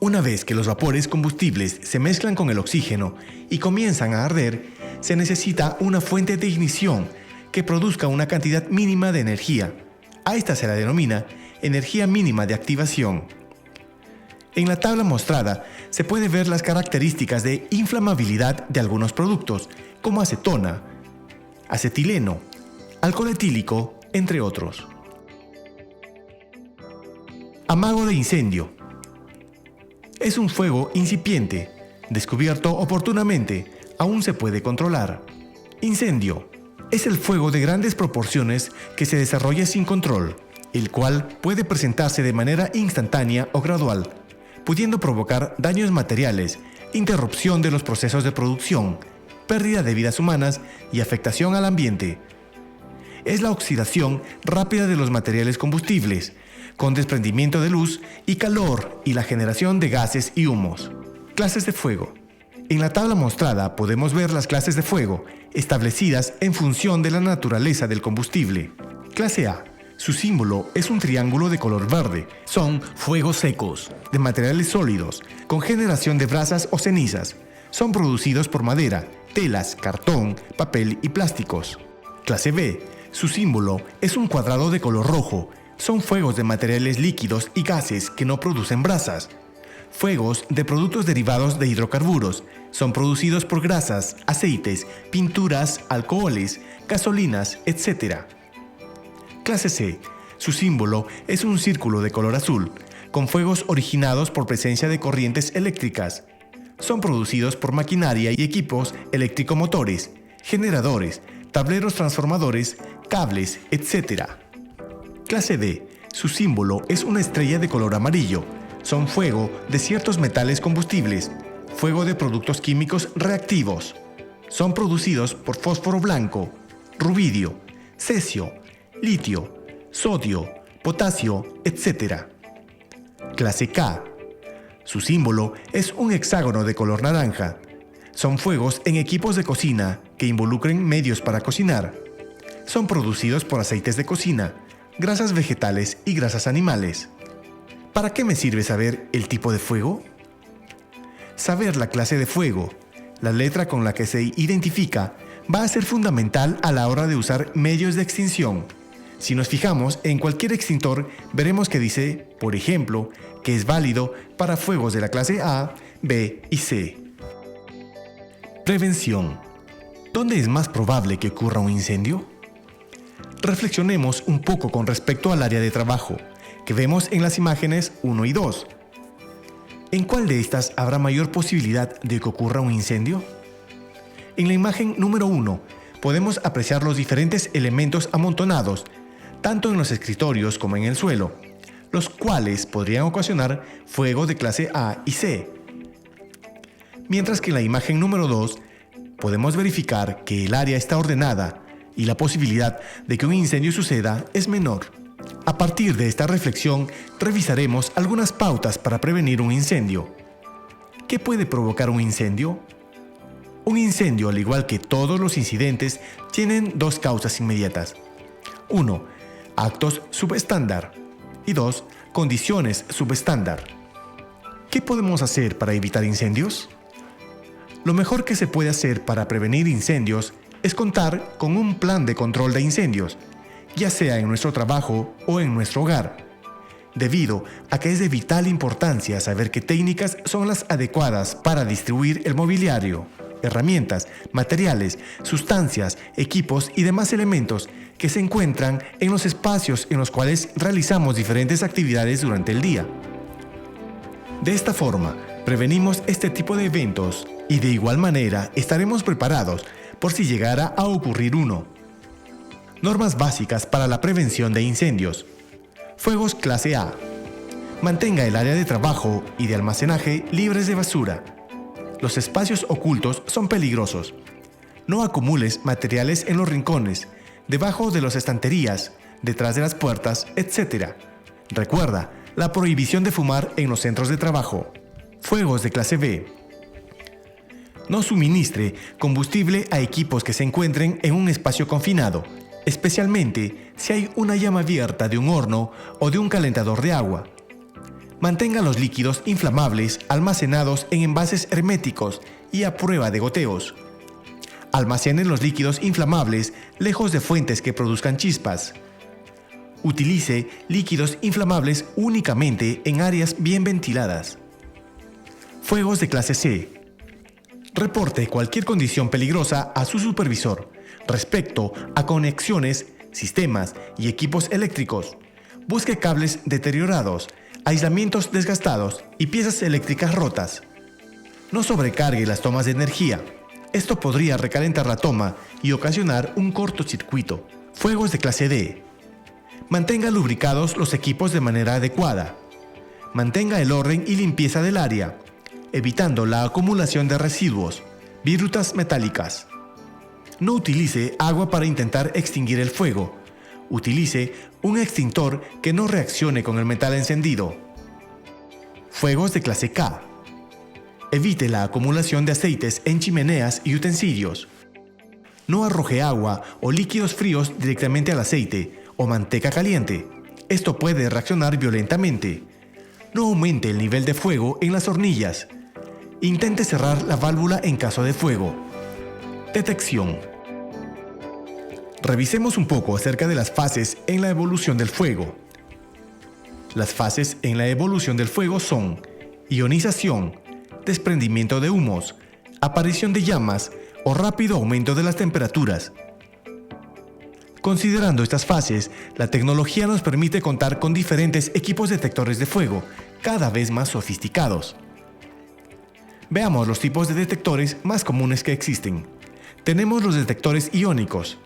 Una vez que los vapores combustibles se mezclan con el oxígeno y comienzan a arder, se necesita una fuente de ignición que produzca una cantidad mínima de energía. A esta se la denomina energía mínima de activación. En la tabla mostrada se puede ver las características de inflamabilidad de algunos productos, como acetona, acetileno, alcohol etílico, entre otros. Amago de incendio. Es un fuego incipiente, descubierto oportunamente, aún se puede controlar. Incendio. Es el fuego de grandes proporciones que se desarrolla sin control, el cual puede presentarse de manera instantánea o gradual, pudiendo provocar daños materiales, interrupción de los procesos de producción, pérdida de vidas humanas y afectación al ambiente. Es la oxidación rápida de los materiales combustibles, con desprendimiento de luz y calor y la generación de gases y humos. Clases de fuego. En la tabla mostrada podemos ver las clases de fuego, establecidas en función de la naturaleza del combustible. Clase A. Su símbolo es un triángulo de color verde. Son fuegos secos, de materiales sólidos, con generación de brasas o cenizas. Son producidos por madera, telas, cartón, papel y plásticos. Clase B. Su símbolo es un cuadrado de color rojo. Son fuegos de materiales líquidos y gases que no producen brasas. Fuegos de productos derivados de hidrocarburos. Son producidos por grasas, aceites, pinturas, alcoholes, gasolinas, etc. Clase C. Su símbolo es un círculo de color azul, con fuegos originados por presencia de corrientes eléctricas. Son producidos por maquinaria y equipos eléctricomotores, generadores, tableros transformadores, cables, etc. Clase D. Su símbolo es una estrella de color amarillo. Son fuego de ciertos metales combustibles, fuego de productos químicos reactivos. Son producidos por fósforo blanco, rubidio, cesio, litio, sodio, potasio, etc. Clase K. Su símbolo es un hexágono de color naranja. Son fuegos en equipos de cocina que involucren medios para cocinar. Son producidos por aceites de cocina, grasas vegetales y grasas animales. ¿Para qué me sirve saber el tipo de fuego? Saber la clase de fuego, la letra con la que se identifica, va a ser fundamental a la hora de usar medios de extinción. Si nos fijamos en cualquier extintor, veremos que dice, por ejemplo, que es válido para fuegos de la clase A, B y C. Prevención. ¿Dónde es más probable que ocurra un incendio? Reflexionemos un poco con respecto al área de trabajo, que vemos en las imágenes 1 y 2. ¿En cuál de estas habrá mayor posibilidad de que ocurra un incendio? En la imagen número 1 podemos apreciar los diferentes elementos amontonados, tanto en los escritorios como en el suelo, los cuales podrían ocasionar fuego de clase A y C. Mientras que en la imagen número 2 podemos verificar que el área está ordenada y la posibilidad de que un incendio suceda es menor. A partir de esta reflexión, revisaremos algunas pautas para prevenir un incendio. ¿Qué puede provocar un incendio? Un incendio, al igual que todos los incidentes, tienen dos causas inmediatas. 1. Actos subestándar. Y 2. Condiciones subestándar. ¿Qué podemos hacer para evitar incendios? Lo mejor que se puede hacer para prevenir incendios es contar con un plan de control de incendios, ya sea en nuestro trabajo o en nuestro hogar, debido a que es de vital importancia saber qué técnicas son las adecuadas para distribuir el mobiliario, herramientas, materiales, sustancias, equipos y demás elementos que se encuentran en los espacios en los cuales realizamos diferentes actividades durante el día. De esta forma, prevenimos este tipo de eventos y de igual manera estaremos preparados por si llegara a ocurrir uno. Normas básicas para la prevención de incendios. Fuegos clase A. Mantenga el área de trabajo y de almacenaje libres de basura. Los espacios ocultos son peligrosos. No acumules materiales en los rincones, debajo de las estanterías, detrás de las puertas, etc. Recuerda la prohibición de fumar en los centros de trabajo. Fuegos de clase B. No suministre combustible a equipos que se encuentren en un espacio confinado, especialmente si hay una llama abierta de un horno o de un calentador de agua. Mantenga los líquidos inflamables almacenados en envases herméticos y a prueba de goteos. Almacene los líquidos inflamables lejos de fuentes que produzcan chispas. Utilice líquidos inflamables únicamente en áreas bien ventiladas. Fuegos de clase C. Reporte cualquier condición peligrosa a su supervisor respecto a conexiones, sistemas y equipos eléctricos. Busque cables deteriorados, aislamientos desgastados y piezas eléctricas rotas. No sobrecargue las tomas de energía. Esto podría recalentar la toma y ocasionar un cortocircuito. Fuegos de clase D. Mantenga lubricados los equipos de manera adecuada. Mantenga el orden y limpieza del área, evitando la acumulación de residuos, virutas metálicas. No utilice agua para intentar extinguir el fuego. Utilice un extintor que no reaccione con el metal encendido. Fuegos de clase K. Evite la acumulación de aceites en chimeneas y utensilios. No arroje agua o líquidos fríos directamente al aceite o manteca caliente. Esto puede reaccionar violentamente. No aumente el nivel de fuego en las hornillas. Intente cerrar la válvula en caso de fuego. Detección. Revisemos un poco acerca de las fases en la evolución del fuego. Las fases en la evolución del fuego son ionización, desprendimiento de humos, aparición de llamas o rápido aumento de las temperaturas. Considerando estas fases, la tecnología nos permite contar con diferentes equipos detectores de fuego, cada vez más sofisticados. Veamos los tipos de detectores más comunes que existen. Tenemos los detectores iónicos.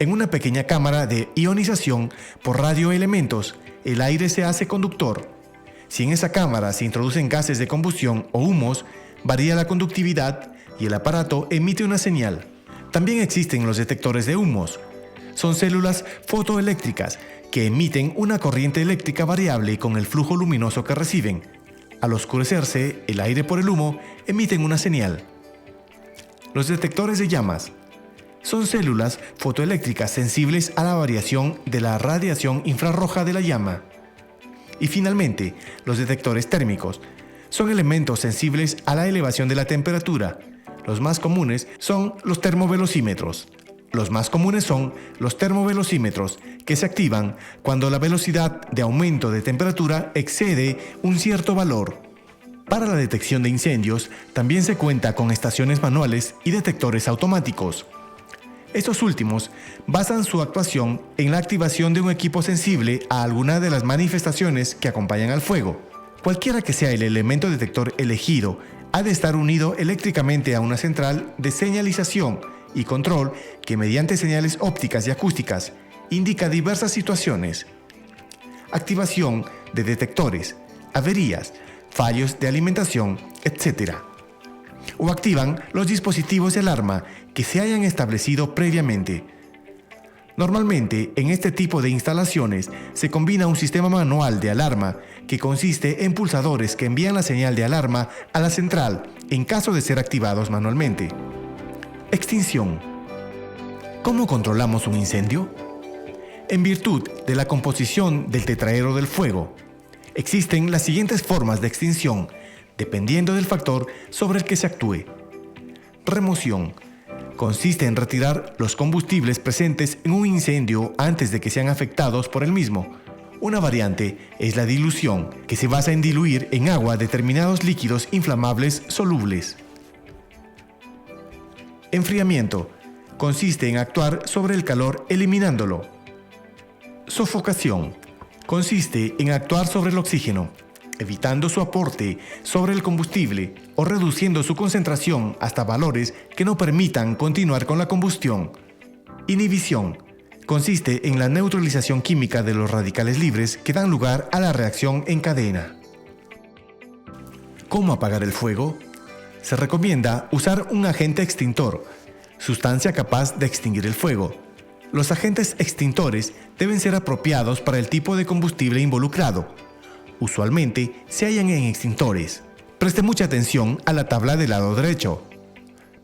En una pequeña cámara de ionización por radioelementos, el aire se hace conductor. Si en esa cámara se introducen gases de combustión o humos, varía la conductividad y el aparato emite una señal. También existen los detectores de humos. Son células fotoeléctricas que emiten una corriente eléctrica variable con el flujo luminoso que reciben. Al oscurecerse el aire por el humo, emiten una señal. Los detectores de llamas son células fotoeléctricas sensibles a la variación de la radiación infrarroja de la llama. Y finalmente, los detectores térmicos son elementos sensibles a la elevación de la temperatura. Los más comunes son los termovelocímetros. Que se activan cuando la velocidad de aumento de temperatura excede un cierto valor. Para la detección de incendios, también se cuenta con estaciones manuales y detectores automáticos. Estos últimos basan su actuación en la activación de un equipo sensible a alguna de las manifestaciones que acompañan al fuego. Cualquiera que sea el elemento detector elegido, ha de estar unido eléctricamente a una central de señalización y control que mediante señales ópticas y acústicas indica diversas situaciones. Activación de detectores, averías, fallos de alimentación, etc. O activan los dispositivos de alarma que se hayan establecido previamente. Normalmente, en este tipo de instalaciones se combina un sistema manual de alarma que consiste en pulsadores que envían la señal de alarma a la central en caso de ser activados manualmente. Extinción. ¿Cómo controlamos un incendio? En virtud de la composición del tetraedro del fuego, existen las siguientes formas de extinción, dependiendo del factor sobre el que se actúe. Remoción. Consiste en retirar los combustibles presentes en un incendio antes de que sean afectados por el mismo. Una variante es la dilución, que se basa en diluir en agua determinados líquidos inflamables solubles. Enfriamiento. Consiste en actuar sobre el calor eliminándolo. Sofocación. Consiste en actuar sobre el oxígeno, evitando su aporte sobre el combustible o reduciendo su concentración hasta valores que no permitan continuar con la combustión. Inhibición. Consiste en la neutralización química de los radicales libres que dan lugar a la reacción en cadena. ¿Cómo apagar el fuego? Se recomienda usar un agente extintor, sustancia capaz de extinguir el fuego. Los agentes extintores deben ser apropiados para el tipo de combustible involucrado. Usualmente se hallan en extintores. Preste mucha atención a la tabla del lado derecho.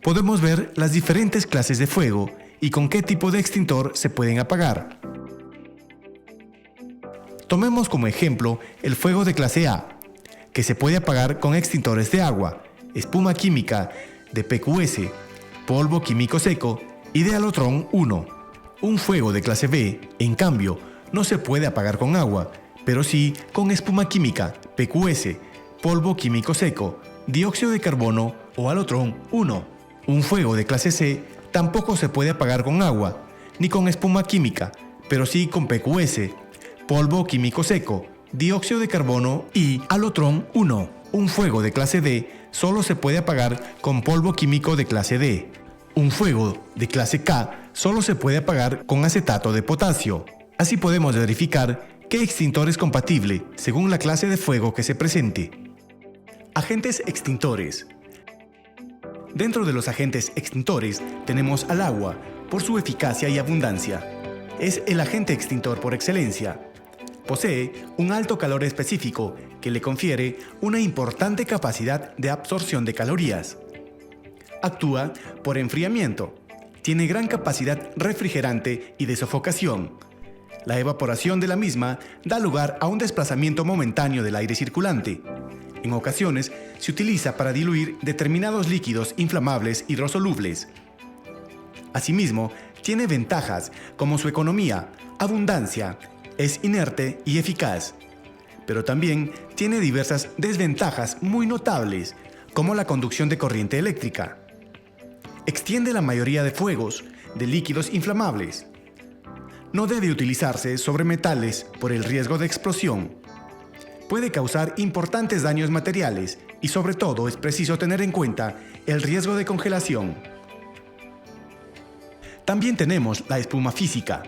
Podemos ver las diferentes clases de fuego y con qué tipo de extintor se pueden apagar. Tomemos como ejemplo el fuego de clase A, que se puede apagar con extintores de agua, espuma química de PQS, polvo químico seco y de halotrón 1. Un fuego de clase B, en cambio, no se puede apagar con agua, pero sí con espuma química, PQS, polvo químico seco, dióxido de carbono o halotrón 1. Un fuego de clase C tampoco se puede apagar con agua, ni con espuma química, pero sí con PQS, polvo químico seco, dióxido de carbono y halotrón 1. Un fuego de clase D solo se puede apagar con polvo químico de clase D. Un fuego de clase K solo se puede apagar con acetato de potasio. Así podemos verificar qué extintor es compatible según la clase de fuego que se presente. Agentes extintores. Dentro de los agentes extintores tenemos al agua por su eficacia y abundancia. Es el agente extintor por excelencia. Posee un alto calor específico que le confiere una importante capacidad de absorción de calorías. Actúa por enfriamiento. Tiene gran capacidad refrigerante y de sofocación. La evaporación de la misma da lugar a un desplazamiento momentáneo del aire circulante. En ocasiones se utiliza para diluir determinados líquidos inflamables hidrosolubles. Asimismo, tiene ventajas como su economía, abundancia, es inerte y eficaz. Pero también tiene diversas desventajas muy notables, como la conducción de corriente eléctrica. Extiende la mayoría de fuegos, de líquidos inflamables. No debe utilizarse sobre metales por el riesgo de explosión. Puede causar importantes daños materiales y sobre todo es preciso tener en cuenta el riesgo de congelación. También tenemos la espuma física.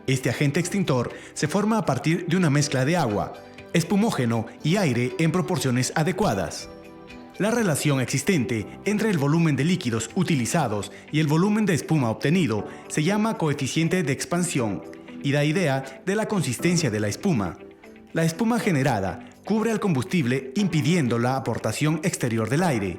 Este agente extintor se forma a partir de una mezcla de agua, espumógeno y aire en proporciones adecuadas. La relación existente entre el volumen de líquidos utilizados y el volumen de espuma obtenido se llama coeficiente de expansión y da idea de la consistencia de la espuma. La espuma generada cubre al combustible impidiendo la aportación exterior del aire.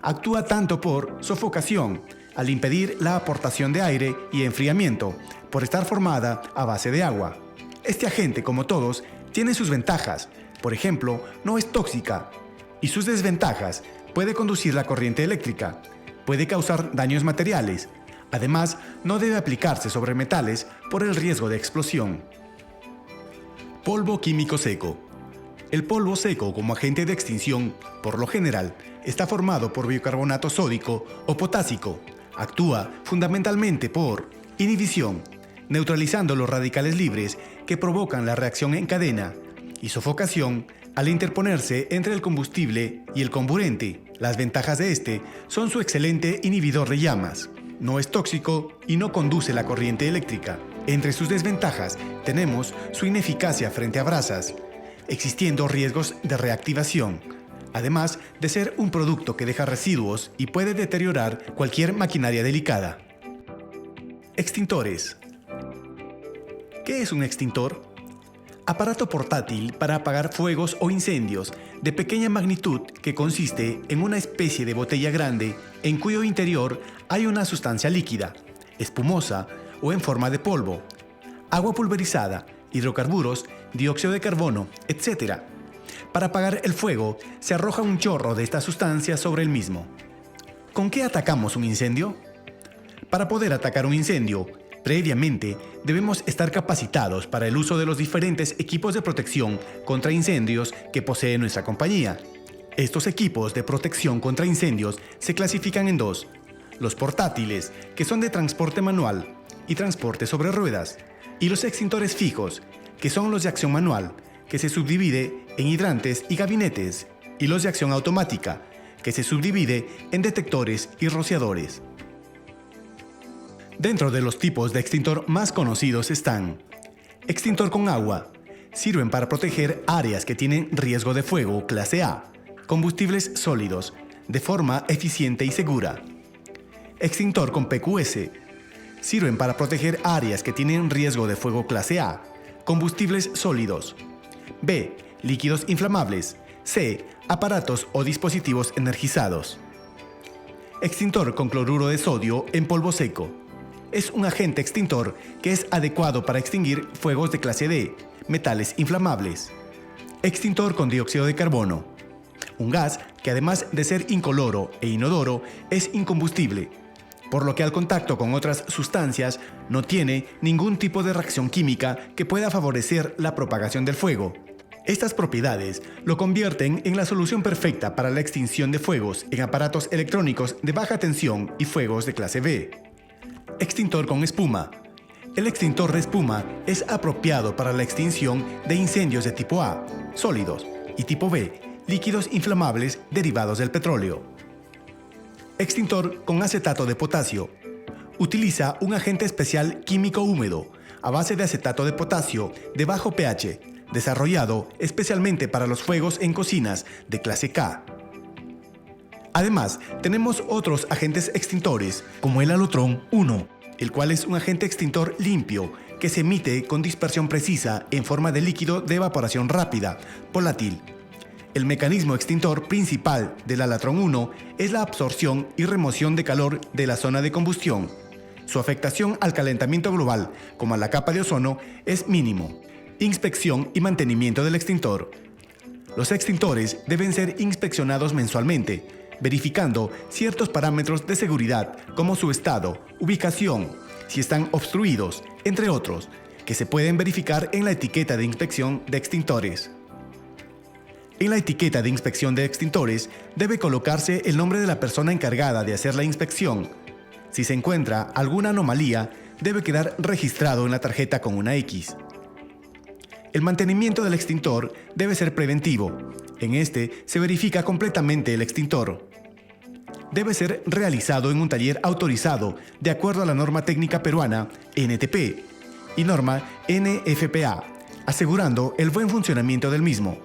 Actúa tanto por sofocación, al impedir la aportación de aire, y enfriamiento, por estar formada a base de agua. Este agente, como todos, tiene sus ventajas. Por ejemplo, no es tóxica. Y sus desventajas: puede conducir la corriente eléctrica, puede causar daños materiales. Además, no debe aplicarse sobre metales por el riesgo de explosión. Polvo químico seco. El polvo seco como agente de extinción, por lo general, está formado por bicarbonato sódico o potásico. Actúa fundamentalmente por inhibición, neutralizando los radicales libres que provocan la reacción en cadena, y sofocación, al interponerse entre el combustible y el comburente. Las ventajas de este son su excelente inhibidor de llamas. No es tóxico y no conduce la corriente eléctrica. Entre sus desventajas tenemos su ineficacia frente a brasas, existiendo riesgos de reactivación, además de ser un producto que deja residuos y puede deteriorar cualquier maquinaria delicada. Extintores. ¿Qué es un extintor? Aparato portátil para apagar fuegos o incendios de pequeña magnitud que consiste en una especie de botella grande en cuyo interior hay una sustancia líquida, espumosa o en forma de polvo, agua pulverizada, hidrocarburos, dióxido de carbono, etc. Para apagar el fuego se arroja un chorro de esta sustancia sobre el mismo. ¿Con qué atacamos un incendio? Para poder atacar un incendio, previamente, debemos estar capacitados para el uso de los diferentes equipos de protección contra incendios que posee nuestra compañía. Estos equipos de protección contra incendios se clasifican en dos: los portátiles, que son de transporte manual y transporte sobre ruedas, y los extintores fijos, que son los de acción manual, que se subdivide en hidrantes y gabinetes, y los de acción automática, que se subdivide en detectores y rociadores. Dentro de los tipos de extintor más conocidos están: extintor con agua. Sirven para proteger áreas que tienen riesgo de fuego clase A, combustibles sólidos, de forma eficiente y segura. Extintor con PQS. Sirven para proteger áreas que tienen riesgo de fuego clase A, combustibles sólidos. B. Líquidos inflamables. C. Aparatos o dispositivos energizados. Extintor con cloruro de sodio en polvo seco. Es un agente extintor que es adecuado para extinguir fuegos de clase D, metales inflamables. Extintor con dióxido de carbono. Un gas que, además de ser incoloro e inodoro, es incombustible, por lo que al contacto con otras sustancias no tiene ningún tipo de reacción química que pueda favorecer la propagación del fuego. Estas propiedades lo convierten en la solución perfecta para la extinción de fuegos en aparatos electrónicos de baja tensión y fuegos de clase B. Extintor con espuma. El extintor de espuma es apropiado para la extinción de incendios de tipo A, sólidos, y tipo B, líquidos inflamables derivados del petróleo. Extintor con acetato de potasio. Utiliza un agente especial químico húmedo a base de acetato de potasio de bajo pH, desarrollado especialmente para los fuegos en cocinas de clase K. Además, tenemos otros agentes extintores, como el Alotrón 1, el cual es un agente extintor limpio que se emite con dispersión precisa en forma de líquido de evaporación rápida, volátil. El mecanismo extintor principal del Alatron 1 es la absorción y remoción de calor de la zona de combustión. Su afectación al calentamiento global, como a la capa de ozono, es mínimo. Inspección y mantenimiento del extintor. Los extintores deben ser inspeccionados mensualmente, verificando ciertos parámetros de seguridad como su estado, ubicación, si están obstruidos, entre otros, que se pueden verificar en la etiqueta de inspección de extintores. En la etiqueta de inspección de extintores debe colocarse el nombre de la persona encargada de hacer la inspección. Si se encuentra alguna anomalía, debe quedar registrado en la tarjeta con una X. El mantenimiento del extintor debe ser preventivo. En este se verifica completamente el extintor. Debe ser realizado en un taller autorizado de acuerdo a la norma técnica peruana NTP y norma NFPA, asegurando el buen funcionamiento del mismo.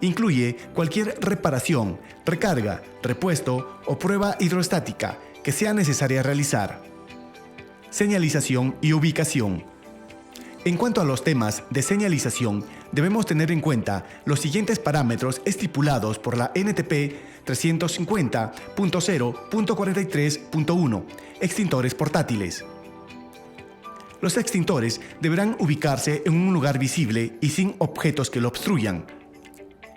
Incluye cualquier reparación, recarga, repuesto o prueba hidrostática que sea necesaria realizar. Señalización y ubicación. En cuanto a los temas de señalización, debemos tener en cuenta los siguientes parámetros estipulados por la NTP 350.0.43.1, extintores portátiles. Los extintores deberán ubicarse en un lugar visible y sin objetos que lo obstruyan.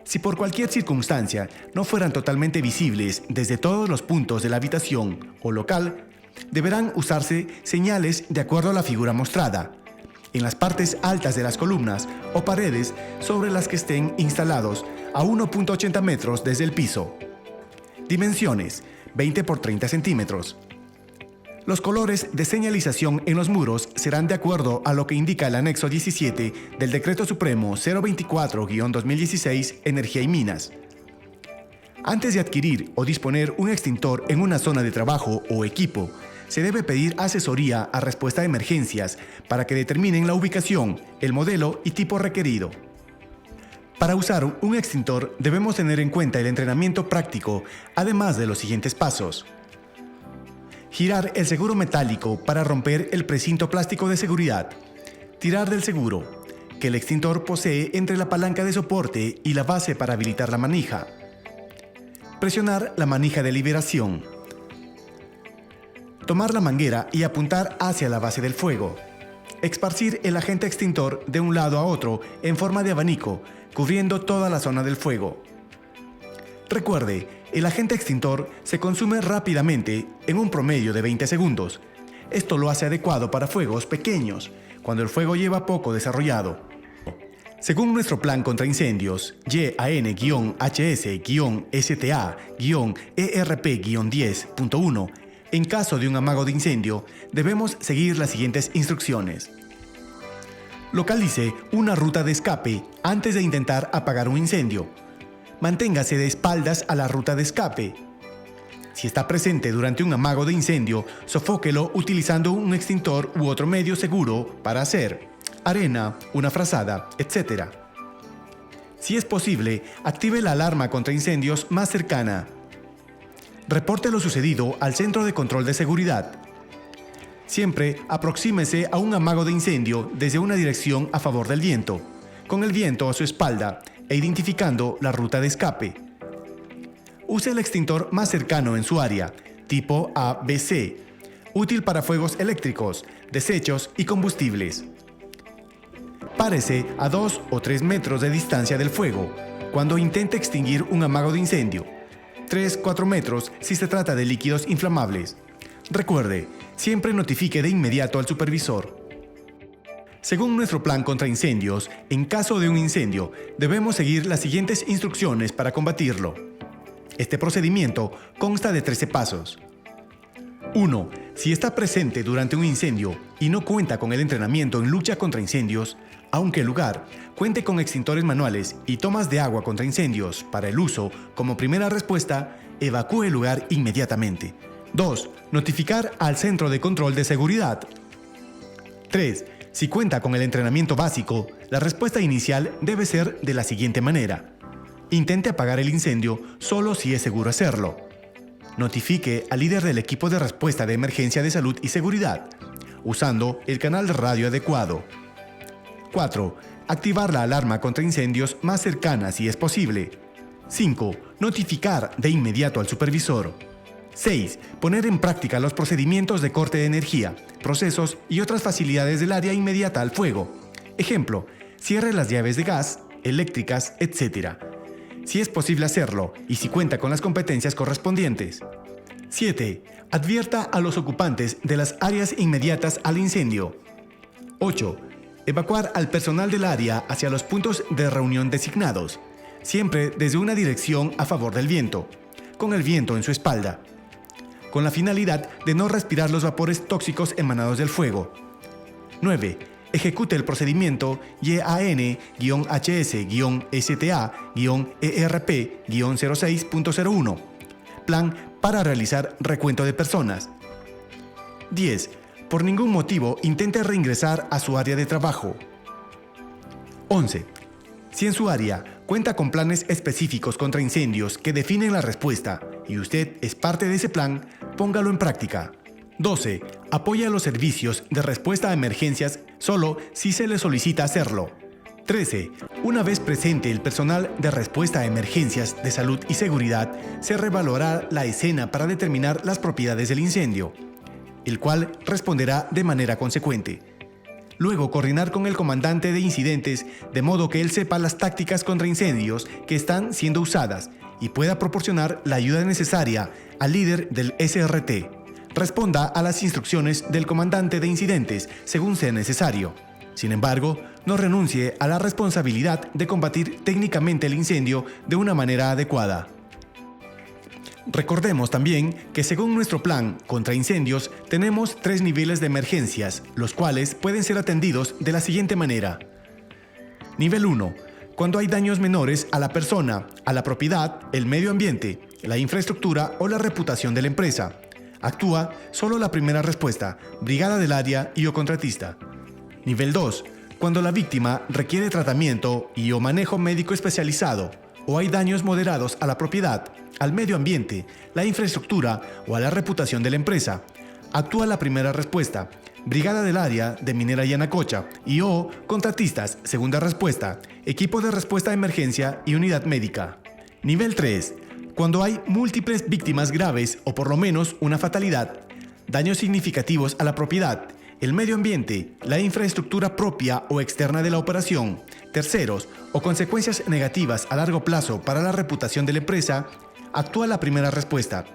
Si por cualquier circunstancia no fueran totalmente visibles desde todos los puntos de la habitación o local, deberán usarse señales de acuerdo a la figura mostrada, en las partes altas de las columnas o paredes sobre las que estén instalados a 1.80 metros desde el piso. Dimensiones: 20 por 30 centímetros. Los colores de señalización en los muros serán de acuerdo a lo que indica el anexo 17 del Decreto Supremo 024-2016 Energía y Minas. Antes de adquirir o disponer un extintor en una zona de trabajo o equipo, se debe pedir asesoría a Respuesta de Emergencias para que determinen la ubicación, el modelo y tipo requerido. Para usar un extintor debemos tener en cuenta el entrenamiento práctico, además de los siguientes pasos. Girar el seguro metálico para romper el precinto plástico de seguridad. Tirar del seguro, que el extintor posee entre la palanca de soporte y la base para habilitar la manija. Presionar la manija de liberación. Tomar la manguera y apuntar hacia la base del fuego. Esparcir el agente extintor de un lado a otro en forma de abanico, cubriendo toda la zona del fuego. Recuerde, el agente extintor se consume rápidamente en un promedio de 20 segundos. Esto lo hace adecuado para fuegos pequeños, cuando el fuego lleva poco desarrollado. Según nuestro plan contra incendios, YAN-HS-STA-ERP-10.1, en caso de un amago de incendio, debemos seguir las siguientes instrucciones. Localice una ruta de escape antes de intentar apagar un incendio. Manténgase de espaldas a la ruta de escape. Si está presente durante un amago de incendio, sofóquelo utilizando un extintor u otro medio seguro para hacer arena, una frazada, etc. Si es posible, active la alarma contra incendios más cercana. Reporte lo sucedido al Centro de Control de Seguridad. Siempre aproxímese a un amago de incendio desde una dirección a favor del viento, con el viento a su espalda e identificando la ruta de escape. Use el extintor más cercano en su área, tipo ABC, útil para fuegos eléctricos, desechos y combustibles. Párese a 2 o 3 metros de distancia del fuego cuando intente extinguir un amago de incendio. 3-4 metros si se trata de líquidos inflamables. Recuerde, siempre notifique de inmediato al supervisor. Según nuestro plan contra incendios, en caso de un incendio, debemos seguir las siguientes instrucciones para combatirlo. Este procedimiento consta de 13 pasos. 1. Si está presente durante un incendio y no cuenta con el entrenamiento en lucha contra incendios, aunque el lugar cuente con extintores manuales y tomas de agua contra incendios para el uso como primera respuesta, evacúe el lugar inmediatamente. 2. Notificar al Centro de Control de Seguridad. 3. Si cuenta con el entrenamiento básico, la respuesta inicial debe ser de la siguiente manera. Intente apagar el incendio solo si es seguro hacerlo. Notifique al líder del equipo de respuesta de emergencia de salud y seguridad. usando el canal de radio adecuado. 4. Activar la alarma contra incendios más cercana si es posible. 5. Notificar de inmediato al supervisor. 6. Poner en práctica los procedimientos de corte de energía, procesos y otras facilidades del área inmediata al fuego. Ejemplo, cierre las llaves de gas, eléctricas, etc. Si es posible hacerlo y si cuenta con las competencias correspondientes. 7. Advierta a los ocupantes de las áreas inmediatas al incendio. 8. Evacuar al personal del área hacia los puntos de reunión designados, siempre desde una dirección a favor del viento, con el viento en su espalda, con la finalidad de no respirar los vapores tóxicos emanados del fuego. 9. Ejecute el procedimiento YAN-HS-STA-ERP-06.01, plan para realizar recuento de personas. 10. Por ningún motivo intente reingresar a su área de trabajo. 11. Si en su área cuenta con planes específicos contra incendios que definen la respuesta y usted es parte de ese plan, póngalo en práctica. 12. Apoya los servicios de respuesta a emergencias solo si se le solicita hacerlo. 13. Una vez presente el personal de respuesta a emergencias de salud y seguridad, se reevaluará la escena para determinar las propiedades del incendio, el cual responderá de manera consecuente. Luego, coordinar con el comandante de incidentes de modo que él sepa las tácticas contra incendios que están siendo usadas y pueda proporcionar la ayuda necesaria al líder del SRT. Responda a las instrucciones del comandante de incidentes según sea necesario. Sin embargo, no renuncie a la responsabilidad de combatir técnicamente el incendio de una manera adecuada. Recordemos también que según nuestro plan contra incendios tenemos 3 niveles de emergencias, los cuales pueden ser atendidos de la siguiente manera. Nivel 1. Cuando hay daños menores a la persona, a la propiedad, el medio ambiente, la infraestructura o la reputación de la empresa. Actúa solo la primera respuesta, brigada del área y o contratista. Nivel 2. Cuando la víctima requiere tratamiento y o manejo médico especializado, o hay daños moderados a la propiedad, al medio ambiente, la infraestructura o a la reputación de la empresa. Actúa la primera respuesta, brigada del área de Minera Yanacocha y o contratistas, segunda respuesta, equipo de respuesta a emergencia y unidad médica. Nivel 3. Cuando hay múltiples víctimas graves o por lo menos una fatalidad, daños significativos a la propiedad, el medio ambiente, la infraestructura propia o externa de la operación, terceros o consecuencias negativas a largo plazo para la reputación de la empresa, actúa la primera respuesta,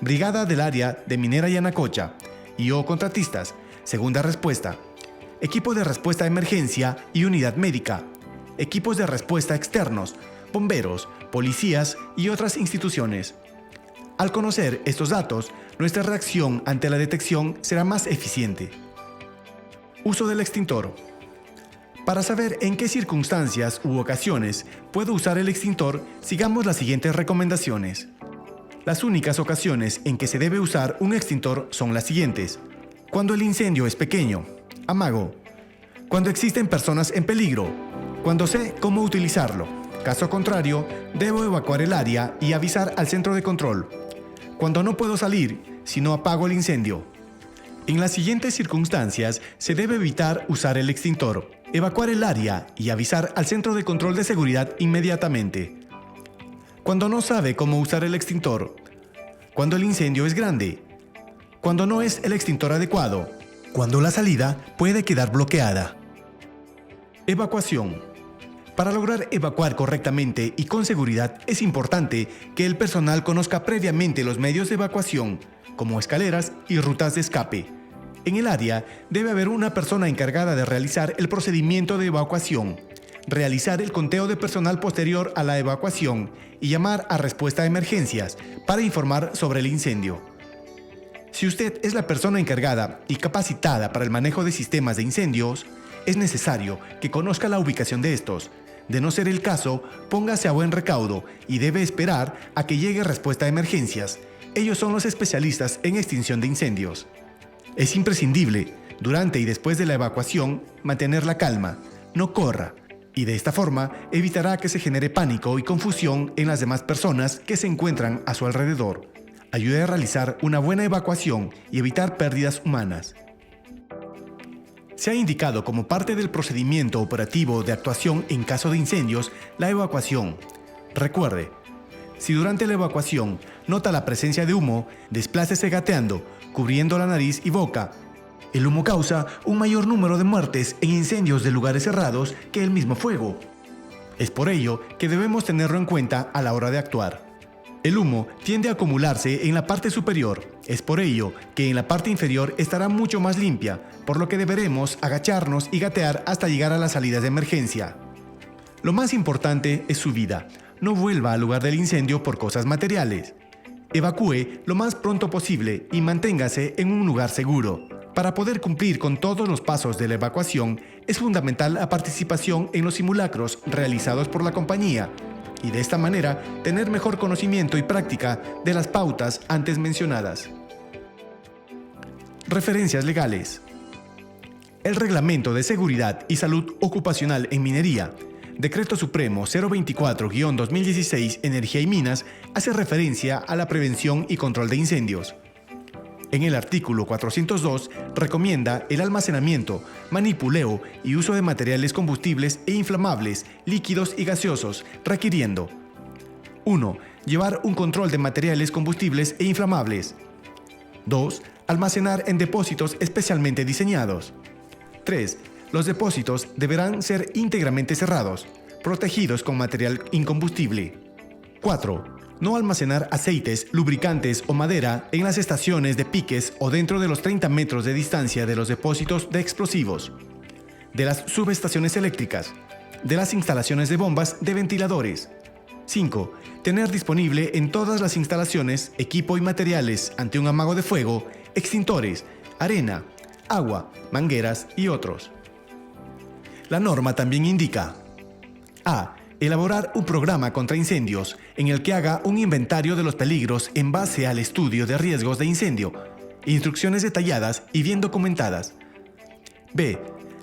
brigada del área de Minera Yanacocha y o contratistas, segunda respuesta, equipo de respuesta a emergencia y unidad médica, equipos de respuesta externos, bomberos, policías y otras instituciones. Al conocer estos datos, nuestra reacción ante la detección será más eficiente. Uso del extintor. Para saber en qué circunstancias u ocasiones puedo usar el extintor, sigamos las siguientes recomendaciones. Las únicas ocasiones en que se debe usar un extintor son las siguientes. Cuando el incendio es pequeño, amago. Cuando existen personas en peligro. Cuando sé cómo utilizarlo. Caso contrario, debo evacuar el área y avisar al centro de control. Cuando no puedo salir, si no apago el incendio. En las siguientes circunstancias se debe evitar usar el extintor, evacuar el área y avisar al centro de control de seguridad inmediatamente. Cuando no sabe cómo usar el extintor, cuando el incendio es grande, cuando no es el extintor adecuado, cuando la salida puede quedar bloqueada. Evacuación. Para lograr evacuar correctamente y con seguridad es importante que el personal conozca previamente los medios de evacuación, como escaleras y rutas de escape. En el área debe haber una persona encargada de realizar el procedimiento de evacuación, realizar el conteo de personal posterior a la evacuación y llamar a respuesta a emergencias para informar sobre el incendio. Si usted es la persona encargada y capacitada para el manejo de sistemas de incendios, es necesario que conozca la ubicación de estos. De no ser el caso, póngase a buen recaudo y debe esperar a que llegue respuesta a emergencias. Ellos son los especialistas en extinción de incendios. Es imprescindible, durante y después de la evacuación, mantener la calma, no corra, y de esta forma evitará que se genere pánico y confusión en las demás personas que se encuentran a su alrededor. Ayude a realizar una buena evacuación y evitar pérdidas humanas. Se ha indicado como parte del procedimiento operativo de actuación en caso de incendios la evacuación. Recuerde, si durante la evacuación nota la presencia de humo, desplácese gateando, cubriendo la nariz y boca. El humo causa un mayor número de muertes en incendios de lugares cerrados que el mismo fuego. Es por ello que debemos tenerlo en cuenta a la hora de actuar. El humo tiende a acumularse en la parte superior, es por ello que en la parte inferior estará mucho más limpia, por lo que deberemos agacharnos y gatear hasta llegar a las salidas de emergencia. Lo más importante es su vida. No vuelva al lugar del incendio por cosas materiales. Evacúe lo más pronto posible y manténgase en un lugar seguro. Para poder cumplir con todos los pasos de la evacuación, es fundamental la participación en los simulacros realizados por la compañía y de esta manera tener mejor conocimiento y práctica de las pautas antes mencionadas. Referencias legales. El Reglamento de Seguridad y Salud Ocupacional en Minería, Decreto Supremo 024-2016 Energía y Minas, hace referencia a la prevención y control de incendios. En el artículo 402 recomienda el almacenamiento, manipuleo y uso de materiales combustibles e inflamables, líquidos y gaseosos, requiriendo 1. Llevar un control de materiales combustibles e inflamables. 2. Almacenar en depósitos especialmente diseñados. 3. Los depósitos deberán ser íntegramente cerrados, protegidos con material incombustible. 4. No almacenar aceites, lubricantes o madera en las estaciones de piques o dentro de los 30 metros de distancia de los depósitos de explosivos, de las subestaciones eléctricas, de las instalaciones de bombas de ventiladores. 5. Tener disponible en todas las instalaciones equipo y materiales ante un amago de fuego, extintores, arena, agua, mangueras y otros. La norma también indica: A. Elaborar un programa contra incendios en el que haga un inventario de los peligros en base al estudio de riesgos de incendio, instrucciones detalladas y bien documentadas. B.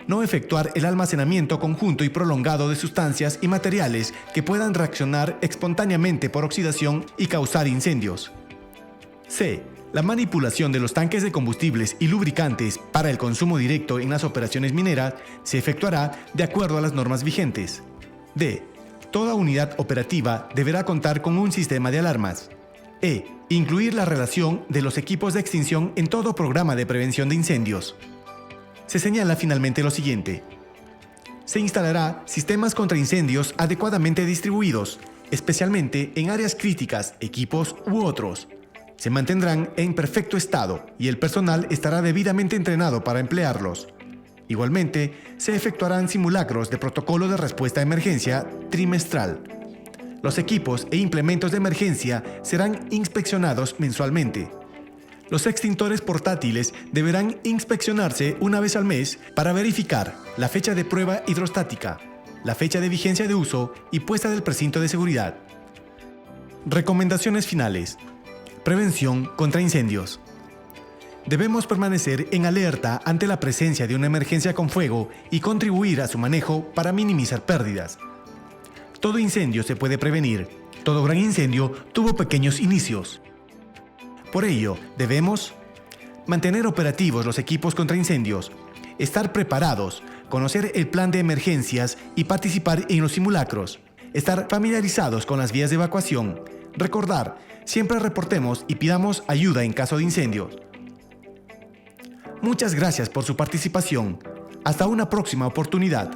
No efectuar el almacenamiento conjunto y prolongado de sustancias y materiales que puedan reaccionar espontáneamente por oxidación y causar incendios. C. La manipulación de los tanques de combustibles y lubricantes para el consumo directo en las operaciones mineras se efectuará de acuerdo a las normas vigentes. D. Toda unidad operativa deberá contar con un sistema de alarmas. E. Incluir la relación de los equipos de extinción en todo programa de prevención de incendios. Se señala finalmente lo siguiente: se instalará sistemas contra incendios adecuadamente distribuidos, especialmente en áreas críticas, equipos u otros. Se mantendrán en perfecto estado y el personal estará debidamente entrenado para emplearlos. Igualmente, se efectuarán simulacros de protocolo de respuesta a emergencia trimestral. Los equipos e implementos de emergencia serán inspeccionados mensualmente. Los extintores portátiles deberán inspeccionarse una vez al mes para verificar la fecha de prueba hidrostática, la fecha de vigencia de uso y puesta del precinto de seguridad. Recomendaciones finales. Prevención contra incendios. Debemos permanecer en alerta ante la presencia de una emergencia con fuego y contribuir a su manejo para minimizar pérdidas. Todo incendio se puede prevenir. Todo gran incendio tuvo pequeños inicios. Por ello, debemos mantener operativos los equipos contra incendios, estar preparados, conocer el plan de emergencias y participar en los simulacros, estar familiarizados con las vías de evacuación, recordar, siempre reportemos y pidamos ayuda en caso de incendios. Muchas gracias por su participación. Hasta una próxima oportunidad.